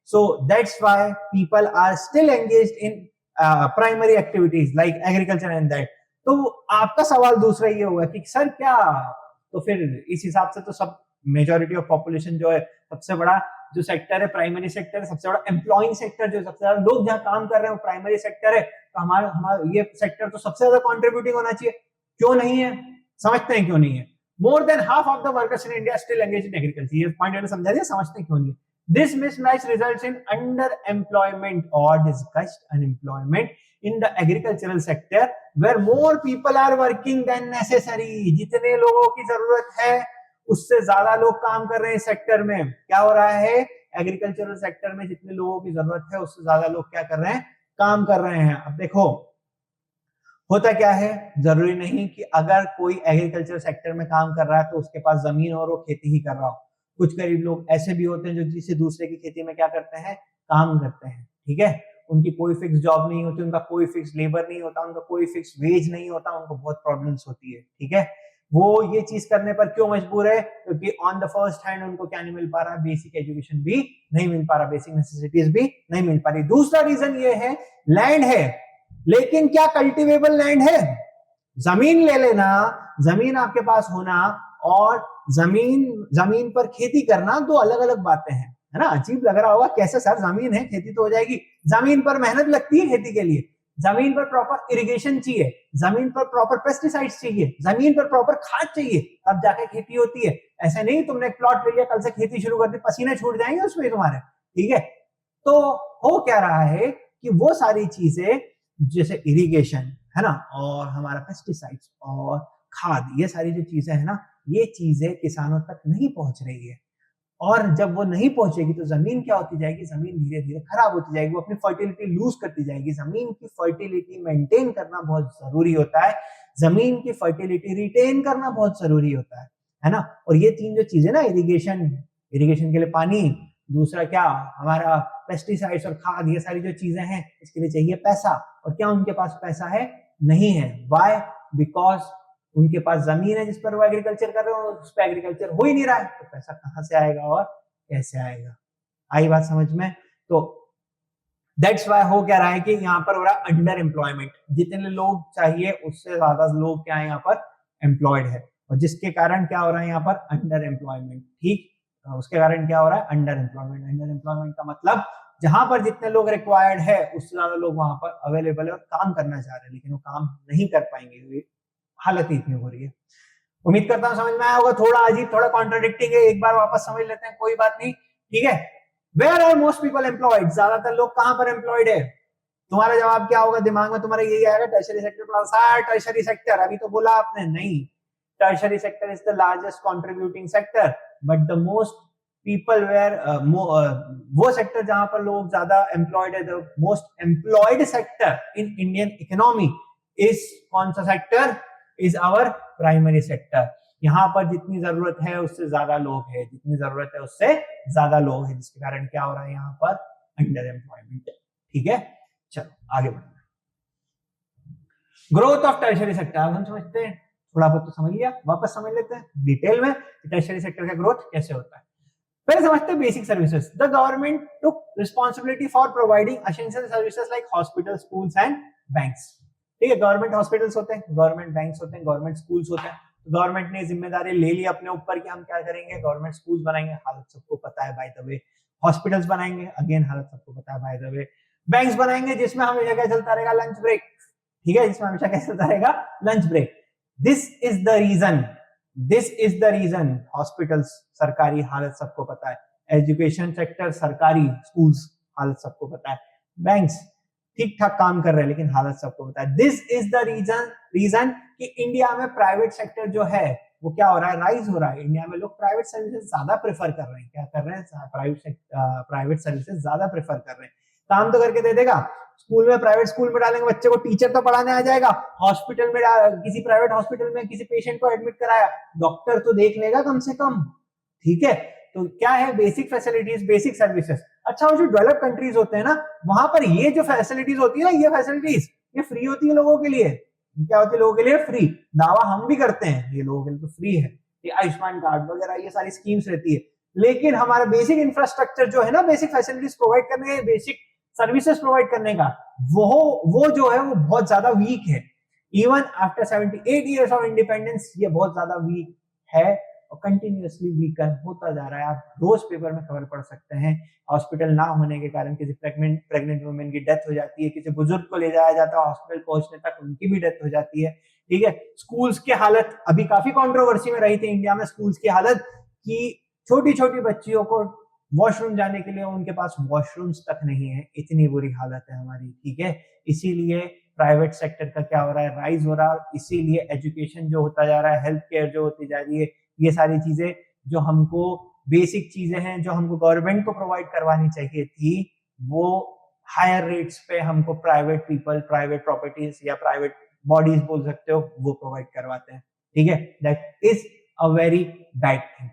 [SPEAKER 1] so that's why people are still engaged in primary activities like agriculture and that. तो आपका सवाल दूसरा ये होगा कि सर क्या, तो फिर इस हिसाब से तो सब मेजॉरिटी ऑफ पॉपुलेशन जो है, सबसे बड़ा जो सेक्टर है प्राइमरी सेक्टर है, सबसे बड़ा एम्प्लॉइंग सेक्टर जो सबसे ज्यादा लोग जहां काम कर रहे हैं वो प्राइमरी सेक्टर है, तो हमारा ये सेक्टर तो सबसे ज्यादा कॉन्ट्रीब्यूटिंग होना चाहिए। क्यों नहीं है? समझते हैं क्यों नहीं है? More than half of the workers in India still engage in agriculture. ये पॉइंट मैंने समझा दिया, समझते हैं क्यों नहीं है। This mismatch results in underemployment or disguised unemployment in the agricultural sector where more people are working than necessary. जितने लोगों की जरूरत है उससे ज्यादा लोग काम कर रहे हैं सेक्टर में। क्या हो रहा है? एग्रीकल्चरल सेक्टर में जितने लोगों की जरूरत है उससे ज्यादा लोग क्या कर रहे हैं? काम कर रहे हैं। अब देखो होता क्या है, जरूरी नहीं कि अगर कोई एग्रीकल्चर सेक्टर में काम कर रहा है तो उसके पास जमीन और वो खेती ही कर रहा हो। कुछ गरीब लोग ऐसे भी होते हैं जो किसी दूसरे की खेती में क्या करते हैं? काम करते हैं। ठीक है, उनकी कोई फिक्स जॉब नहीं होती, उनका कोई फिक्स लेबर नहीं होता, उनका कोई फिक्स वेज नहीं होता, उनको बहुत प्रॉब्लम्स होती है। ठीक है, वो ये चीज करने पर क्यों मजबूर है? क्योंकि ऑन द फर्स्ट हैंड उनको क्या नहीं मिल पा रहा? बेसिक एजुकेशन भी नहीं मिल पा रहा, बेसिक नेसेसिटीज भी नहीं मिल पा रही। दूसरा रीजन ये है, लैंड है लेकिन क्या कल्टिवेबल लैंड है? जमीन ले लेना, जमीन आपके पास होना और जमीन पर खेती करना दो अलग अलग बातें हैं, है ना। अजीब लग रहा होगा, कैसे सर, जमीन है खेती तो हो जाएगी। जमीन पर मेहनत लगती है खेती के लिए, जमीन पर प्रॉपर इरिगेशन चाहिए, जमीन पर प्रॉपर पेस्टिसाइड्स चाहिए, जमीन पर प्रॉपर खाद चाहिए, तब जाके खेती होती है। ऐसे नहीं तुमने एक प्लॉट ले लिया, कल से खेती शुरू कर दी, पसीने छूट जाएंगे उसमें तुम्हारे, ठीक है। तो हो क्या रहा है कि वो सारी चीजें जैसे इरिगेशन, है ना, और हमारा पेस्टिसाइड्स और खाद, ये सारी जो चीजें है ना, ये चीजें किसानों तक नहीं पहुंच रही है। और जब वो नहीं पहुंचेगी तो जमीन क्या होती जाएगी, जमीन धीरे धीरे खराब होती जाएगी, वो अपनी फर्टिलिटी लूज करती जाएगी। जमीन की फर्टिलिटी मेंटेन करना बहुत जरूरी होता है, जमीन की फर्टिलिटी रिटेन करना बहुत जरूरी होता है ना। और ये तीन जो चीजें ना, इरिगेशन के लिए पानी, दूसरा क्या हमारा पेस्टिसाइड्स और खाद, ये सारी जो चीजें हैं इसके लिए चाहिए पैसा। और क्या उनके पास पैसा है? नहीं है। व्हाई? बिकॉज उनके पास जमीन है जिस पर वो एग्रीकल्चर कर रहे हो, उस पर एग्रीकल्चर हो ही नहीं रहा है, तो पैसा कहां से आएगा और कैसे आएगा? आई बात समझ में? तो दैट्स वाई हो क्या रहा है कि यहाँ पर हो रहा है अंडर एम्प्लॉयमेंट। जितने लोग चाहिए उससे ज्यादा लोग क्या है यहाँ पर एम्प्लॉयड है, और जिसके कारण क्या हो रहा है यहाँ पर अंडर एम्प्लॉयमेंट। ठीक, उसके कारण क्या हो रहा है? Under employment. अंडर एम्प्लॉयमेंट का मतलब जहां पर जितने लोग रिक्वायर्ड है उससे ज्यादा लोग वहां पर अवेलेबल है और काम करना चाह रहे हैं, लेकिन वो काम नहीं कर पाएंगे, हालत इतनी हो रही है। उम्मीद करता हूं समझ में आया होगा। थोड़ा अजीब, थोड़ा कॉन्ट्राडिक्टिंग है, एक बार वापस समझ लेते हैं, कोई बात नहीं, ठीक है। Where are most people employed? ज्यादातर लोग कहां पर एम्प्लॉयड है? तुम्हारा जवाब क्या होगा? दिमाग में तुम्हारा यही आएगा, tertiary sector plus tertiary sector. अभी तो बोला आपने, नहीं, tertiary sector is the largest contributing sector, but the most people where वो सेक्टर जहां पर लोग ज्यादा एम्प्लॉयड है, the most employed sector in Indian economy is कौन सा sector? Is our primary sector. यहाँ पर जितनी जरूरत है उससे ज्यादा लोग है, जितनी जरूरत है उससे ज्यादा लोग है, जिसके कारण क्या हो रहा है यहाँ पर? Under employment. ठीक है, चलो आगे बढ़ते हैं। ग्रोथ ऑफ टर्शियरी सेक्टर हम समझते हैं, थोड़ा बहुत तो समझ लिया, वापस समझ लेते हैं डिटेल में टर्शियरी सेक्टर का ग्रोथ कैसे होता है। पहले समझते हैं basic services. The government took responsibility for providing essential services like hospital, schools and banks. ठीक है, गवर्नमेंट हॉस्पिटल्स होते हैं, गवर्नमेंट बैंक्स होते हैं, गवर्नमेंट स्कूल्स होते हैं। गवर्नमेंट ने जिम्मेदारी ले ली अपने ऊपर कि हम क्या करेंगे, गवर्नमेंट स्कूल्स बनाएंगे, हालत सबको पता है बाय द वे। हॉस्पिटल्स बनाएंगे, अगेन हालत सबको पता है बाय द वे। बैंक्स बनाएंगे जिसमें हमेशा क्या चलता रहेगा? Lunch break. ठीक है, जिसमें हमेशा क्या चलता रहेगा? Lunch break. This is the reason hospitals सरकारी, हालत सबको पता है। एजुकेशन सेक्टर सरकारी, स्कूल्स, हालत सबको पता है। बैंक्स ठीक ठाक काम कर रहे हैं लेकिन हालत सबको पता है। दिस इज द रीजन कि इंडिया में प्राइवेट सेक्टर जो है वो क्या हो रहा है? राइज हो रहा है। इंडिया में लोग प्राइवेट सर्विसेज ज्यादा प्रेफर कर रहे हैं। क्या कर रहे हैं? प्राइवेट सर्विसेज ज्यादा प्रेफर कर रहे हैं। काम तो करके दे देगा, स्कूल में, प्राइवेट स्कूल में डालेंगे बच्चे को, टीचर तो पढ़ाने आ जाएगा। हॉस्पिटल में, किसी प्राइवेट हॉस्पिटल में किसी पेशेंट को एडमिट कराया, डॉक्टर तो देख लेगा कम से कम। ठीक है, तो क्या है? Basic facilities, basic services. अच्छा, वो जो डेवलप कंट्रीज होते हैं ना, वहां पर ये जो फैसिलिटीज होती है ना, ये फैसिलिटीज ये फ्री होती है लोगों के लिए। क्या होती है लोगों के लिए? फ्री। दावा हम भी करते हैं ये लोगों के लिए तो फ्री है, ये आयुष्मान कार्ड वगैरह ये सारी स्कीम्स रहती है। लेकिन हमारा बेसिक इंफ्रास्ट्रक्चर जो है ना, बेसिक फैसिलिटीज प्रोवाइड करने, बेसिक सर्विसेज प्रोवाइड करने का, वो जो है वो बहुत ज्यादा वीक है। Even after 78 years of independence ये बहुत ज्यादा वीक है और कंटिन्यूअसली वीकर होता जा रहा है। आप रोज पेपर में खबर पढ़ सकते हैं, हॉस्पिटल ना होने के कारण किसी प्रेग्नेंट वुमेन की डेथ हो जाती है, किसी बुजुर्ग को ले जाया जाता है हॉस्पिटल पहुंचने तक उनकी भी डेथ हो जाती है। ठीक है, स्कूल्स की हालत अभी काफी कंट्रोवर्सी में रही थी इंडिया में, स्कूल्स की हालत कि छोटी छोटी बच्चियों को वॉशरूम जाने के लिए उनके पास वॉशरूम्स तक नहीं है, इतनी बुरी हालत है हमारी। ठीक है, इसीलिए प्राइवेट सेक्टर का क्या हो रहा है? राइज हो रहा है। इसीलिए एजुकेशन जो होता जा रहा है, हेल्थ केयर जो होती जा रही है, ये सारी चीजें जो हमको बेसिक चीजें हैं जो हमको गवर्नमेंट को प्रोवाइड करवानी चाहिए थी, वो हायर रेट्स पे हमको प्राइवेट पीपल, प्राइवेट प्रॉपर्टीज या प्राइवेट बॉडीज बोल सकते हो, वो प्रोवाइड करवाते हैं। ठीक है, that is a very bad thing.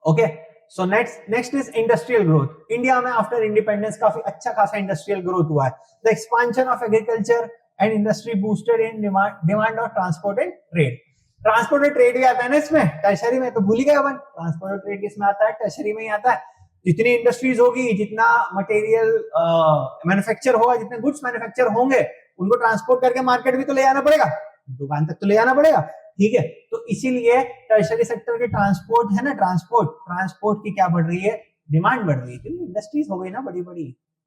[SPEAKER 1] Okay, so next is industrial growth. India में आफ्टर इंडिपेंडेंस काफी अच्छा खासा इंडस्ट्रियल ग्रोथ हुआ है। The expansion of agriculture and industry boosted in demand of transport and trade. Transport और ट्रेड भी आता है ना इसमें, टर्शरी में तो भूल ही गए अपन। ट्रांसपोर्ट और ट्रेड किसमें आता है? टर्शरी में ही आता है। जितनी इंडस्ट्रीज होगी, जितना मटेरियल मैन्युफैक्चर होगा, जितने गुड्स मैन्युफैक्चर होंगे, उनको ट्रांसपोर्ट करके मार्केट भी तो ले आना पड़ेगा, दुकान तक तो ले आना पड़ेगा। ठीक है। तो इसीलिए टर्शियरी सेक्टर के ट्रांसपोर्ट है ना, ट्रांसपोर्ट की क्या बढ़ रही है, डिमांड बढ़ रही है, क्योंकि इंडस्ट्रीज हो गई ना बड़ी बड़ी,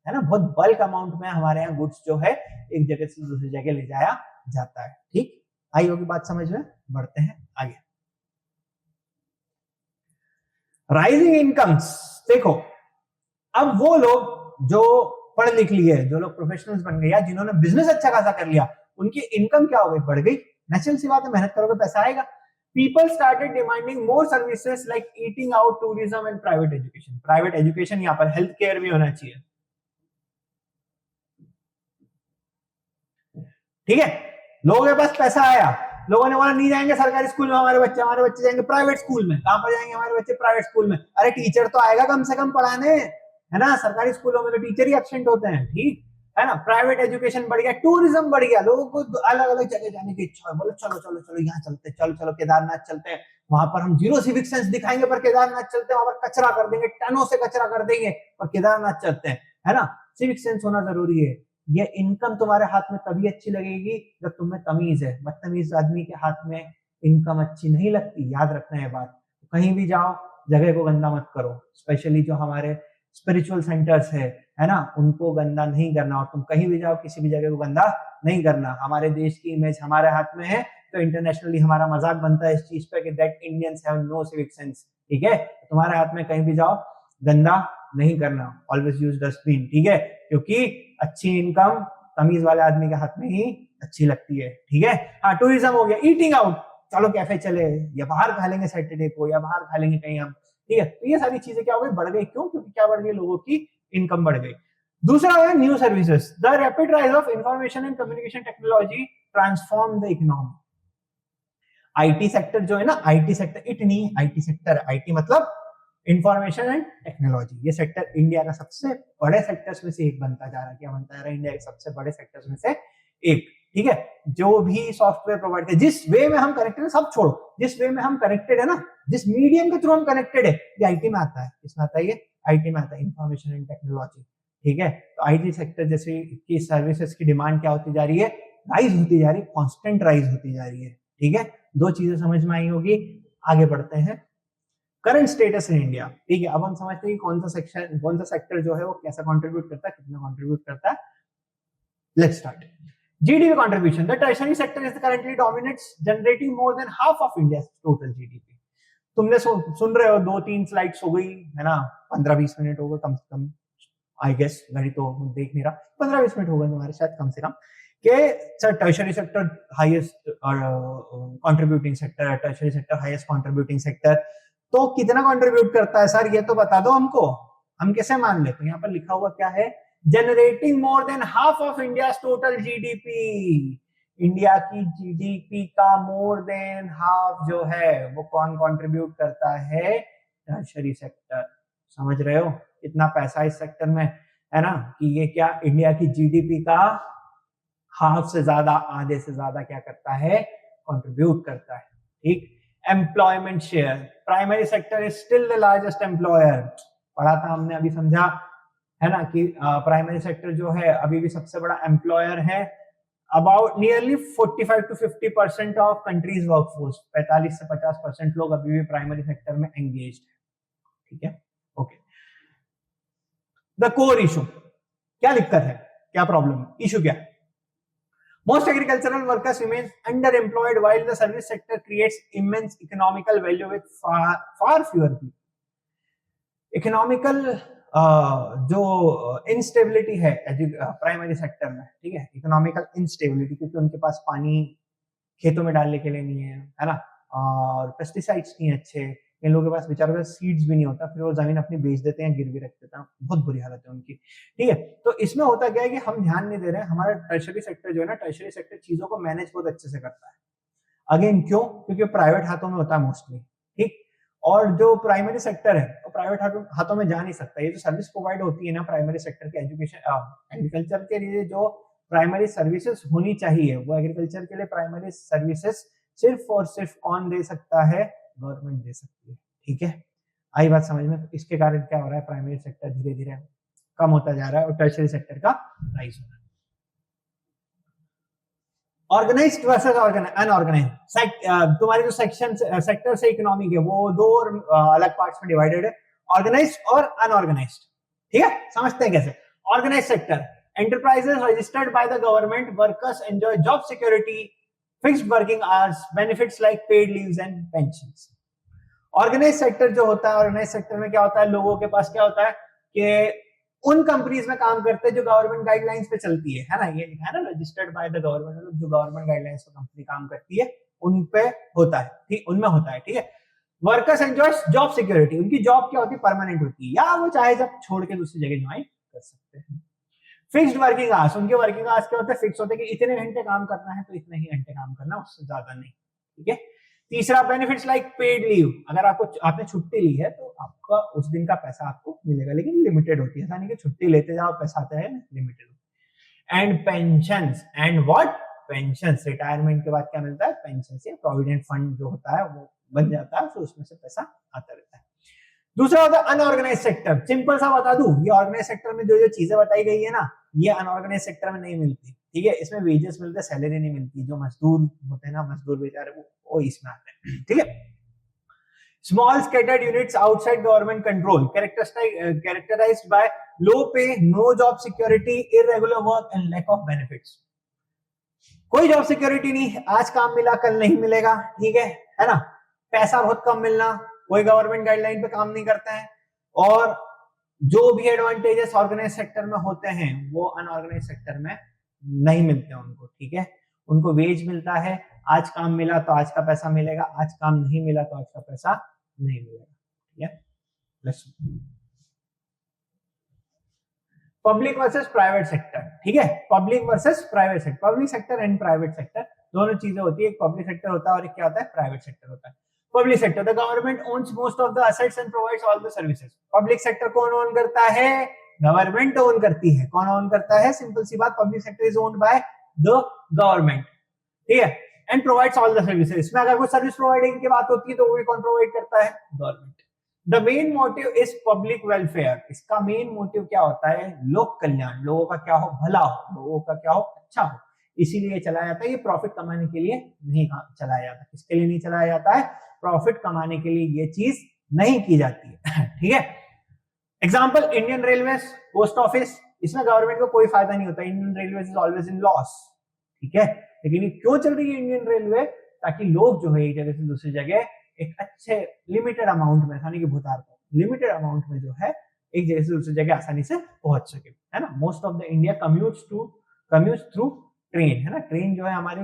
[SPEAKER 1] है ना, बहुत बल्क अमाउंट में हमारे यहाँ गुड्स जो है एक जगह से दूसरी जगह ले जाया जाता है। ठीक, आई होगी बात समझ में। बढ़ते हैं आगे। राइजिंग इनकम्स, देखो अब वो लोग जो पढ़ लिख लिए, जो लोग प्रोफेशनल्स बन गए या जिन्होंने बिजनेस अच्छा खासा कर लिया, उनकी इनकम क्या हो गई, बढ़ गई। नेचुरल सी बात है, मेहनत करोगे पैसा आएगा। People started demanding more services like eating out, tourism and private education. Private education यहाँ पर हेल्थ केयर भी होना चाहिए, ठीक है। लोगों के पास पैसा आया, लोगों ने बोला नहीं जाएंगे सरकारी स्कूल में हमारे बच्चे जाएंगे प्राइवेट स्कूल में। कहां पर जाएंगे हमारे बच्चे, प्राइवेट स्कूल में। अरे टीचर तो आएगा कम से कम पढ़ाने, है ना, सरकारी स्कूलों में तो टीचर ही एब्सेंट होते हैं, ठीक है ना। प्राइवेट एजुकेशन बढ़ गया, टूरिज्म बढ़ गया, लोगों को अलग अलग जगह जाने की इच्छा है, बोलो चलो चलो चलो यहाँ चलते, चलो चलो केदारनाथ चलते हैं, वहां पर हम जीरो सिविक सेंस दिखाएंगे पर केदारनाथ चलते हैं, वहां पर कचरा कर देंगे, टनों से कचरा कर देंगे पर केदारनाथ चलते हैं, है ना। सिविक सेंस होना जरूरी है। ये इनकम तुम्हारे हाथ में तभी अच्छी लगेगी जब तुम्हें तमीज है। बदतमीज आदमी के हाथ में इनकम अच्छी नहीं लगती, याद रखना है बात। कहीं भी जाओ जगह को गंदा मत करो, स्पेशली जो हमारे स्पिरिचुअल सेंटर्स है ना, उनको गंदा नहीं करना। और तुम कहीं भी जाओ किसी भी जगह को गंदा नहीं करना। हमारे देश की इमेज हमारे हाथ में है, तो इंटरनेशनली हमारा मजाक बनता है इस चीज पे कि that Indians have no civic sense, ठीक है। तुम्हारे हाथ में कहीं भी जाओ गंदा नहीं करना, ऑलवेज यूज डस्टबिन, ठीक है, क्योंकि अच्छी इनकम तमीज वाले आदमी के हाथ में ही अच्छी लगती है, ठीक है। हाँ, टूरिज्म हो गया, ईटिंग आउट, चलो कैफे चले या बाहर खा लेंगे सैटरडे को, या बाहर खा लेंगे कहीं हम, ठीक है। तो ये सारी चीजें क्या हो गई, बढ़ गई, क्यों, क्योंकि क्या बढ़ गई, लोगों की इनकम बढ़ गई। दूसरा है new services. The rapid rise of information and communication technology transform the economy. IT sector जो है ना, आईटी सेक्टर, इट नहीं, आईटी सेक्टर, आईटी मतलब इंफॉर्मेशन एंड टेक्नोलॉजी, ये सेक्टर इंडिया का सबसे बड़े सेक्टर्स में से एक बनता जा रहा है। क्या बनता जा रहा है, इंडिया के सबसे बड़े सेक्टर्स में से एक, ठीक है। जो भी सॉफ्टवेयर प्रोवाइड कर, जिस वे में हम कनेक्टेड है, सब छोड़ो, जिस वे में हम कनेक्टेड है ना, जिस मीडियम के थ्रू हम कनेक्टेड है, ये आईटी में आता है। इसमें आता है, ये आईटी में आता है, इंफॉर्मेशन एंड टेक्नोलॉजी, ठीक है। तो आईटी सेक्टर जैसे की सर्विसेज की डिमांड क्या होती जा रही है, राइज होती जा रही है, कॉन्स्टेंट राइज होती जा रही है, ठीक है। दो चीजें समझ में आई होगी। आगे बढ़ते हैं, करंट स्टेटस इन इंडिया, ठीक है। अब हम समझते हैं कि कौन सा सेक्टर जो है वो कैसा कंट्रीब्यूट करता है, कितना कंट्रीब्यूट करता है। Let's start. GDP contribution, the tertiary sector is currently dominates, generating more than half of India's total GDP. तुमने सुन रहे हो, 2-3 स्लाइड्स हो गई, है ना, 15-20 मिनट हो गए कम से कम, आई गेस, घड़ी तो देख नहीं रहा, 15-20 मिनट हो गए तुम्हारे शायद कम से कम, के tertiary sector highest contributing sector, tertiary sector highest contributing sector. तो कितना कंट्रीब्यूट करता है सर, ये तो बता दो हमको, हम कैसे मान ले। तो यहाँ पर लिखा हुआ क्या है, generating more than half of India total GDP. India की जीडीपी का मोर देन हाफ जो है वो कौन कंट्रीब्यूट करता है, टर्शियरी सेक्टर। समझ रहे हो इतना पैसा इस सेक्टर में, है ना, कि ये क्या इंडिया की जीडीपी का हाफ से ज्यादा, आधे से ज्यादा क्या करता है, कंट्रीब्यूट करता है, ठीक। Employment share, primary sector is still the largest employer. पढ़ा था हमने, अभी समझा, है ना, कि प्राइमरी सेक्टर जो है अभी भी सबसे बड़ा एम्प्लॉयर है। About nearly 45 to 50% of countries workforce, 45 से 50% लोग अभी भी प्राइमरी सेक्टर में एंगेज है, ठीक है, ओके। द कोर इशू, क्या दिक्कत है, क्या प्रॉब्लम है, इशू क्या है। Most agricultural workers remain underemployed while the service sector creates immense economical value with far fewer people. Economical जो instability है प्राइमरी सेक्टर में, ठीक है, इकोनॉमिकल इंस्टेबिलिटी, क्योंकि उनके पास पानी खेतों में डालने के लिए नहीं है ना, और पेस्टिसाइड्स नहीं अच्छे, इन लोगों के पास बेचारों के सीड्स भी नहीं होता, फिर वो जमीन अपनी बेच देते हैं, गिरवी रख देते हैं, बहुत बुरी हालत है उनकी, ठीक है। तो इसमें होता क्या है कि हम ध्यान नहीं दे रहे हैं, हमारा टर्शियरी सेक्टर जो है ना, टर्शियरी सेक्टर चीजों को मैनेज बहुत अच्छे से करता है। अगेन क्यों, क्योंकि प्राइवेट हाथों में होता है मोस्टली, ठीक। और जो प्राइमरी सेक्टर है वो प्राइवेट हाथों में जा नहीं सकता। ये जो सर्विस प्रोवाइड होती है ना प्राइमरी सेक्टर के, एजुकेशन एग्रीकल्चर के लिए जो प्राइमरी सर्विसेज होनी चाहिए, वो एग्रीकल्चर के लिए प्राइमरी सर्विसेज सिर्फ और सिर्फ कौन दे सकता है, गवर्नमेंट दे सकती है, ठीक है। आई बात समझ में। तो इसके कारण क्या हो रहा है, प्राइमरी सेक्टर धीरे धीरे कम होता जा रहा है और टर्शियरी सेक्टर का राइज हो रहा है। ऑर्गेनाइज्ड वर्सेस अनऑर्गेनाइज्ड, तुम्हारी जो सेक्टर से इकोनॉमिक है वो दो अलग पार्ट्स में डिवाइडेड है, ऑर्गेनाइज्ड और अनऑर्गेनाइज्ड। ठीक है, समझते हैं कैसे। Organised sector, enterprises registered by the government, workers enjoy job security, fixed working hours, benefits like paid leaves and pensions. Organise sector जो होता है, ऑर्गेनाइज सेक्टर में क्या होता है, लोगों के पास क्या होता है कि उन कंपनीज में काम करते हैं जो गवर्नमेंट गाइडलाइंस पे चलती है ना, ये लिखा है ना रजिस्टर्ड बाय द गवर्नमेंट, जो गवर्नमेंट गाइडलाइंस पे कंपनी काम करती है उन पे होता है, ठीक, उनमें होता है। ठीक है, वर्कर्स एंजॉय जॉब सिक्योरिटी, उनकी जॉब क्या होती है, परमानेंट होती है, या वो चाहे जब छोड़ के दूसरी जगह ज्वाइन कर सकते हैं। फिक्स्ड वर्किंग आवर्स, उनके वर्किंग आवर्स क्या होते हैं, फिक्स होते हैं कि इतने घंटे काम करना है तो इतने ही घंटे काम करना, उससे ज्यादा नहीं। ठीक है, तीसरा बेनिफिट्स लाइक पेड लीव, अगर आपने छुट्टी ली है तो आपका उस दिन का पैसा आपको मिलेगा, लेकिन लिमिटेड होती है, ऐसा नहीं कि छुट्टी लेते जाओ पैसा आता है, limited. And pensions, and what, pensions, retirement के बाद क्या मिलता है, पेंशन से प्रोविडेंट फंड जो होता है वो बन जाता है, फिर उसमें से पैसा आता रहता है। दूसरा होता है अनऑर्गेनाइज सेक्टर, सिंपल सा बता दूं, ये ऑर्गेनाइज सेक्टर में जो जो चीजें बताई गई है ना, ये अनऑर्गेनाइज सेक्टर में नहीं मिलती। ठीक है, इसमें वेजेस मिलते हैं, सैलरी नहीं मिलती, जो मजदूर होते हैं ना, मजदूर बेचारे वो इसमें आते हैं। ठीक है, small scattered units outside government control, characterized by low pay, no job security, irregular work and lack of benefits. कोई जॉब सिक्योरिटी नहीं, आज काम मिला कल नहीं मिलेगा। ठीक है ना, पैसा बहुत कम मिलना, कोई गवर्नमेंट गाइडलाइन पे काम नहीं करते हैं, और जो भी एडवांटेजेस ऑर्गेनाइज सेक्टर में होते हैं वो अनऑर्गेनाइज सेक्टर में नहीं मिलते उनको। ठीक है, उनको वेज मिलता है, आज काम मिला तो आज का पैसा मिलेगा, आज काम नहीं मिला तो आज का पैसा नहीं मिलेगा। ठीक है, let's public versus private sector. ठीक है, public versus private sector, public sector and private sector दोनों चीजें होती है, एक पब्लिक सेक्टर होता है और एक क्या होता है, प्राइवेट सेक्टर होता है। Public sector, the government owns most of the assets and provides all the services. Public sector कौन ओन करता है, गवर्नमेंट ओन करती है। कौन ओन करता है, सिंपल सी बात, public sector is owned by the government. ठीक है, and provides all the services. इसमें अगर कोई सर्विस प्रोवाइडिंग की बात होती है तो वो भी कौन प्रोवाइड करता है, government. The main motive is public welfare, इसका मेन मोटिव क्या होता है, लोक कल्याण, लोगों का क्या हो, भला हो, लोगों का क्या हो, अच्छा हो, इसीलिए चलाया जाता है। ये प्रॉफिट कमाने के लिए नहीं चलाया जाता। किसके लिए नहीं चलाया जाता है, प्रॉफिट कमाने के लिए ये चीज नहीं की जाती है। ठीक है, example Indian railway, post office, इसमें गवर्नमेंट को कोई फायदा नहीं होता, Indian railway is always in loss. ठीक है, लेकिन ये क्यों चल रही है इंडियन रेलवे, ताकि लोग जो है एक जगह से दूसरी जगह एक अच्छे लिमिटेड अमाउंट में, यानी कि भूतार लिमिटेड अमाउंट में जो है एक जगह से दूसरी जगह आसानी से पहुंच सके, है ना। Most of the India commutes through train, है ना। ट्रेन जो है हमारी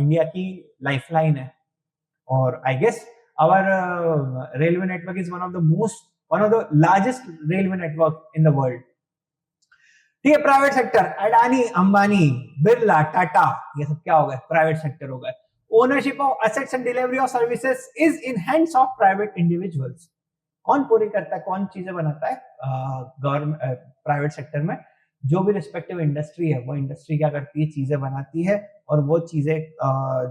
[SPEAKER 1] इंडिया की लाइफलाइन है, और I guess our railway network is one of the largest railway network in the world. ठीक है, प्राइवेट सेक्टर, अडानी, अंबानी, बिरला, टाटा, ये सब क्या हो गए, प्राइवेट सेक्टर हो गए। Ownership of assets and delivery of services is in hands of private individuals. कौन पूरी करता है, कौन चीजें बनाता है, गवर्नमेंट, प्राइवेट सेक्टर में जो भी रिस्पेक्टिव इंडस्ट्री है वो इंडस्ट्री क्या करती है, चीजें बनाती है, और वो चीजें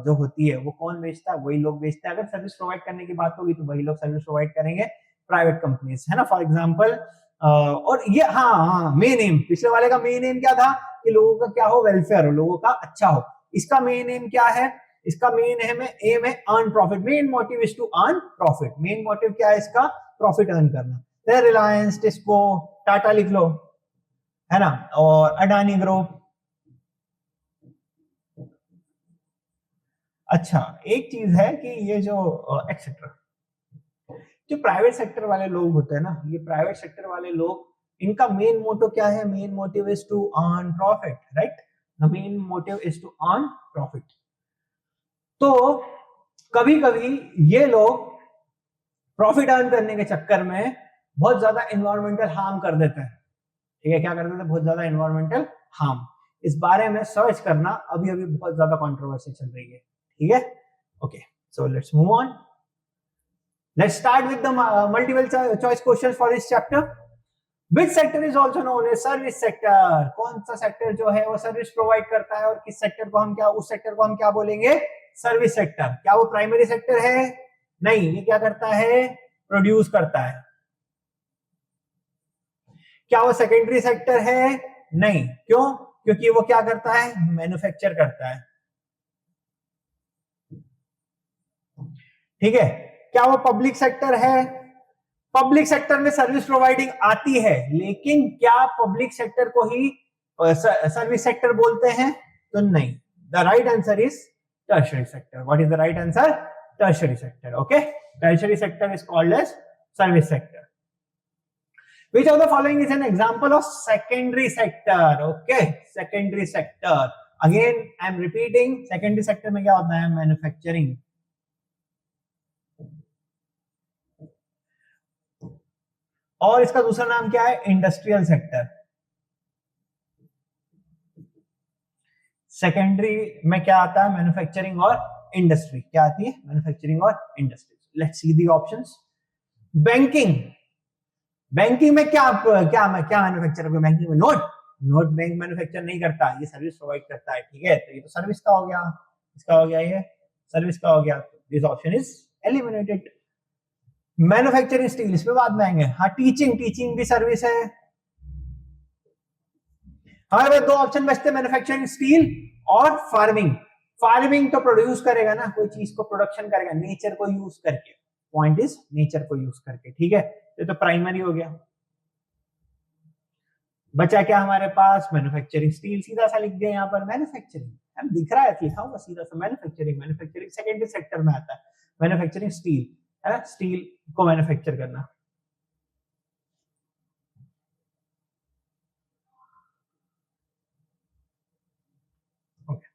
[SPEAKER 1] जो होती है वो कौन बेचता है, वही लोग बेचते हैं। अगर सर्विस प्रोवाइड करने की बात होगी तो वही लोग सर्विस प्रोवाइड करेंगे, प्राइवेट कंपनीज, है ना। फॉर एग्जाम्पल, और ये हाँ मेन एम, पिछले वाले का मेन एम क्या था कि लोगों का क्या हो, वेलफेयर हो, लोगों का अच्छा हो। इसका मेन एम क्या है, इसका मेन एम है earn profit. Main motive is to earn profit. Main motive क्या है इसका, प्रॉफिट अर्न करना। रिलायंस, टिस्को, टाटा लिख लो, है ना, और अडानी ग्रुप। अच्छा, एक चीज है कि ये जो एक्सेट्रा, जो प्राइवेट सेक्टर वाले लोग होते हैं ना, ये प्राइवेट सेक्टर वाले लोग, इनका मेन मोटिव क्या है, main motive is to earn profit, right. The main motive is to earn profit. तो कभी कभी ये लोग प्रॉफिट अर्न करने के चक्कर में बहुत ज्यादा एनवायरमेंटल हार्म कर देते हैं। ठीक है, क्या कर देते हैं, बहुत ज्यादा एनवायरमेंटल हार्म। इस बारे में सर्च करना, अभी अभी बहुत ज्यादा कंट्रोवर्सी चल रही है। ठीक है, okay, so let's move on. Let's start with the multiple choice questions for this chapter. Which sector is also known as service sector? कौन सा सेक्टर जो है वो सर्विस प्रोवाइड करता है, और किस सेक्टर को हम क्या, उस सेक्टर को हम क्या बोलेंगे, सर्विस सेक्टर। क्या वो प्राइमरी सेक्टर है, नहीं, ये क्या करता है, प्रोड्यूस करता है। क्या वो सेकेंडरी सेक्टर है, नहीं, क्यों, क्योंकि वो क्या करता है, मैन्युफैक्चर करता है। ठीक है, क्या वो पब्लिक सेक्टर है? पब्लिक सेक्टर में सर्विस प्रोवाइडिंग आती है, लेकिन क्या पब्लिक सेक्टर को ही सर्विस सेक्टर बोलते हैं? तो नहीं, the right answer is tertiary sector. What is the right answer? Tertiary sector. Okay, tertiary sector is called as service sector. Which of the following is an example of secondary sector? Okay, secondary sector. Again, I am repeating. Secondary sector में क्या होता है? Manufacturing. और इसका दूसरा नाम क्या है? Industrial sector. सेकेंडरी में क्या आता है? मैन्युफैक्चरिंग और इंडस्ट्री. क्या आती है? मैन्युफैक्चरिंग और industry. Let's see the options. Banking. Banking में क्या क्या मैन्युफैक्चर है? बैंकिंग में नोट बैंक मैन्युफैक्चर नहीं करता, ये सर्विस प्रोवाइड करता है. ठीक है, तो ये तो सर्विस का हो गया, इसका हो गया, ये सर्विस का हो गया. This option is eliminated. Manufacturing steel, इसमें बाद में आएंगे. हाँ, टीचिंग भी सर्विस है. हमारे पास दो ऑप्शन बचते हैं, मैन्युफैक्चरिंग स्टील और फार्मिंग. फार्मिंग तो प्रोड्यूस करेगा ना, कोई चीज को प्रोडक्शन करेगा नेचर को यूज करके. पॉइंट इज नेचर को यूज करके. ठीक है, ये तो प्राइमरी हो गया. बचा क्या हमारे पास? Manufacturing steel. सीधा सा लिख दिया यहाँ पर मैन्युफैक्चरिंग. हम दिख रहा है, लिखा हुआ सीधा सा मैन्युफैक्चरिंग सेकेंडरी सेक्टर में आता है. मैन्युफैक्चरिंग स्टील है, स्टील को मैन्युफैक्चर करना. Okay.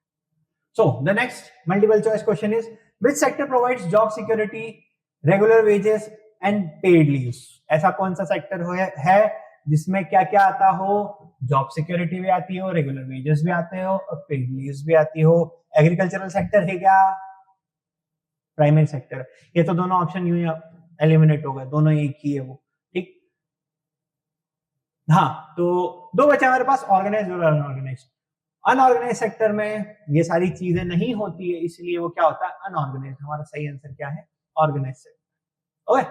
[SPEAKER 1] So the next multiple choice question is, which sector provides job security, regular wages and paid leaves? ऐसा कौन सा सेक्टर है जिसमें क्या क्या आता हो? जॉब सिक्योरिटी भी आती हो, रेगुलर वेजेस भी आते हो और पेड लीव्स भी आती हो. एग्रीकल्चरल सेक्टर है क्या? Primary sector. ये तो दोनों ऑप्शन यूं एलिमिनेट हो गए, दोनों एक ही है वो. ठीक. हाँ, तो दो बचे हमारे पास, ऑर्गेनाइज्ड और अनऑर्गेनाइज्ड. अनऑर्गेनाइज सेक्टर में ये सारी चीजें नहीं होती है, इसलिए वो क्या होता है? अनऑर्गेनाइज. हमारा सही आंसर क्या है? Organise sector. Okay,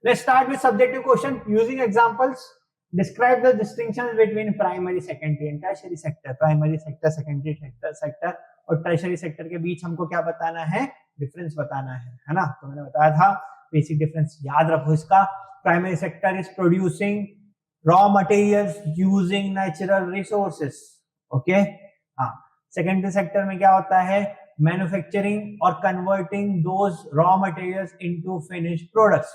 [SPEAKER 1] let's start with subjective question using examples. Describe the distinctions between primary, secondary and tertiary sector. Primary sector, secondary sector और टर्शियरी सेक्टर के बीच हमको क्या बताना है? डिफरेंस बताना है ना. तो मैंने बताया था बेसिक डिफरेंस याद रखो इसका. Primary sector is producing raw materials using natural resources. Okay. हाँ, सेकेंडरी सेक्टर में क्या होता है? मैन्युफैक्चरिंग और converting those raw materials into finished products.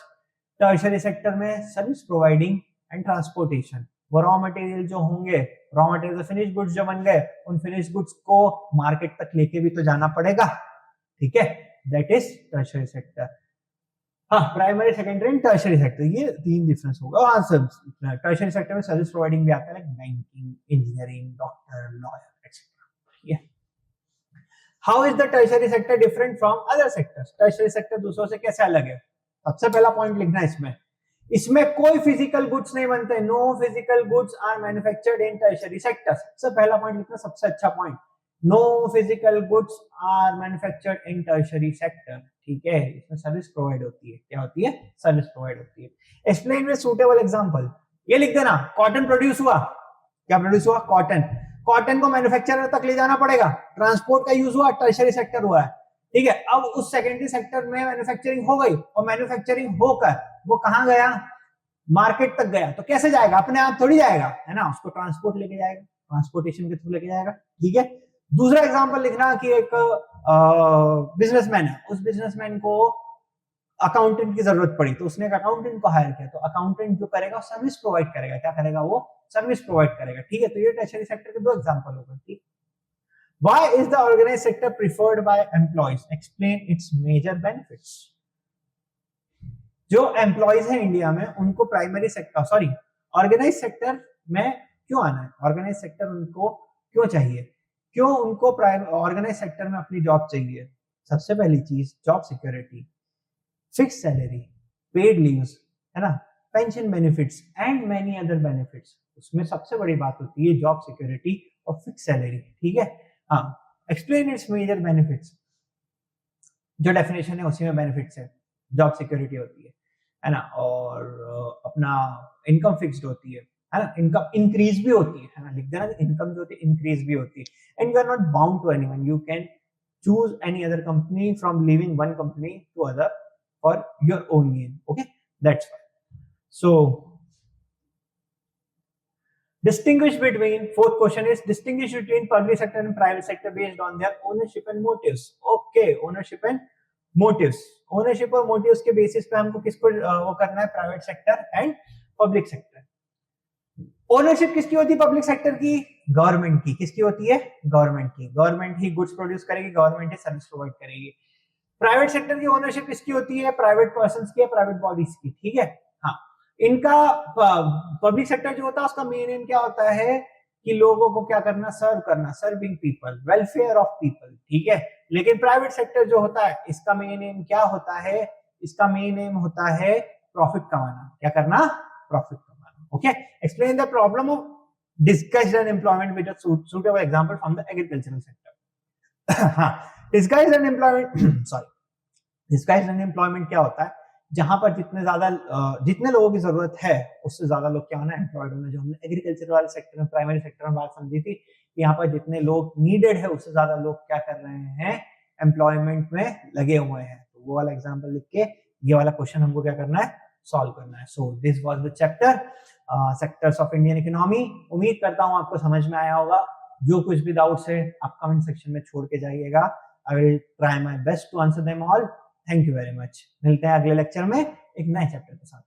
[SPEAKER 1] Tertiary sector में सर्विस प्रोवाइडिंग एंड ट्रांसपोर्टेशन. वो रॉ मटेरियल जो होंगे, रॉ मटेरियल फिनिश्ड गुड्स जो बन गए, उन फिनिश्ड गुड्स को मार्केट तक लेके भी तो जाना पड़ेगा. ठीक है, दैट इज टर्शियरी सेक्टर. हाँ, primary, secondary and tertiary sector, ये तीन डिफरेंस होगा. हाँ सर, टर्शियरी सेक्टर में सर्विस प्रोवाइडिंग भी आता है, like banking, engineering, doctor, lawyer. How is the tertiary sector different from other sectors? Tertiary sector दूसरों से कैसे अलग है? सबसे पहला पॉइंट लिखना है इसमें. इसमें कोई फिजिकल गुड्स नहीं बनते. No physical goods are manufactured in tertiary sector. सबसे पहला पॉइंट लिखना, सबसे अच्छा point. No physical goods are manufactured in tertiary sector. ठीक है, इसमें सर्विस प्रोवाइड होती है. क्या होती है? सर्विस प्रोवाइड होती है. Explain with suitable example. ये लिख देना, कॉटन प्रोड्यूस हुआ. क्या प्रोड्यूस हुआ? कॉटन. कॉटन को मैन्युफैक्चरर तक ले जाना पड़ेगा, ट्रांसपोर्ट का यूज हुआ, टर्शियरी सेक्टर हुआ है. ठीक है, अब उस सेकेंडरी सेक्टर में मैन्युफैक्चरिंग हो गई और मैन्युफैक्चरिंग होकर वो कहां गया? मार्केट तक गया. तो कैसे जाएगा? अपने आप थोड़ी जाएगा, है ना. उसको ट्रांसपोर्ट लेके जाएगा, ट्रांसपोर्टेशन के थ्रू लेके जाएगा. ठीक है. दूसरा एग्जांपल लिखना कि एक बिजनेसमैन है, उस बिजनेसमैन को अकाउंटेंट की जरूरत पड़ी, तो उसने एक अकाउंटेंट को हायर किया. तो अकाउंटेंट जो करेगा, सर्विस प्रोवाइड करेगा. क्या करेगा? वो सर्विस प्रोवाइड करेगा. ठीक है, तो ये टर्शियरी सेक्टर के दो एग्जांपल हो गए. ठीक. Why is the organized sector preferred by employees? Explain its major benefits. जो एम्प्लॉइज हैं इंडिया में, उनको primary sector, sorry, organise sector में क्यों आना है? ऑर्गेनाइज सेक्टर उनको क्यों चाहिए? क्यों उनको ऑर्गेनाइज सेक्टर में अपनी जॉब चाहिए? सबसे पहली चीज, job security, fix salary, paid leaves, है ना, pension benefits and many other benefits. उसमें सबसे बड़ी बात होती है जॉब सिक्योरिटी और फिक्स सैलरी. ठीक है. हाँ, एक्सप्लेन इट्स मेजर बेनिफिट्स. जो डेफिनेशन है उसी में बेनिफिट्स है. जॉब सिक्योरिटी होती है ना, और अपना इनकम फिक्स्ड होती है ना, इनकम इंक्रीज भी होती है ना. लिख देना, इनकम जो होती है इंक्रीज भी होती है. And you are not bound to anyone. You can choose any other company from leaving one company to other. for your own gain. Okay, that's why. So distinguish between, fourth question is distinguish between public sector and private sector based on their ownership and motives. Okay, ownership and moटिव्स, ओनरशिप और मोटिव्स के बेसिस पे हमको किसको वो करना है, private sector and public sector. Ownership किसकी होती है पब्लिक सेक्टर की, गवर्नमेंट की। किसकी होती है, गवर्नमेंट की। गवर्नमेंट ही गुड्स प्रोड्यूस करेगी, गवर्नमेंट ही सर्विस प्रोवाइड करेगी। प्राइवेट सेक्टर की ओनरशिप किसकी होती है, प्राइवेट पर्संस की, प्राइवेट बॉडीज की। ठीक है, हाँ। इनका पब्लिक सेक्टर जो होता है उसका मेन एम क्या होता है कि लोगों को क्या करना, सर्व करना, serving people, welfare of people. ठीक है, लेकिन प्राइवेट सेक्टर जो होता है इसका मेन एम क्या होता है, इसका मेन एम होता है प्रॉफिट कमाना। क्या करना, प्रॉफिट कमाना। Okay, explain the problem of disguised unemployment with a suitable example from the agricultural sector. हाँ, disguised unemployment sorry, disguised unemployment क्या होता है, जहां पर जितने लोगों की जरूरत है उससे ज्यादा लोग क्या होना, एम्प्लॉयड होना। जो हमने एग्रीकल्चर वाले सेक्टर में, प्राइमरी सेक्टर में बात समझी थी, यहाँ पर जितने लोग नीडेड है उससे ज्यादा लोग क्या कर रहे हैं, एम्प्लॉयमेंट में लगे हुए हैं। तो वो वाला एग्जांपल लिख के ये वाला क्वेश्चन हमको क्या करना है, सॉल्व करना है। So this was the chapter sectors of Indian economy. उम्मीद करता हूं आपको समझ में आया होगा। जो कुछ भी डाउट्स है आप कमेंट सेक्शन में छोड़ के जाइएगा। I will try my best to answer them all. Thank you very much. मिलते हैं अगले लेक्चर में एक नए चैप्टर के साथ।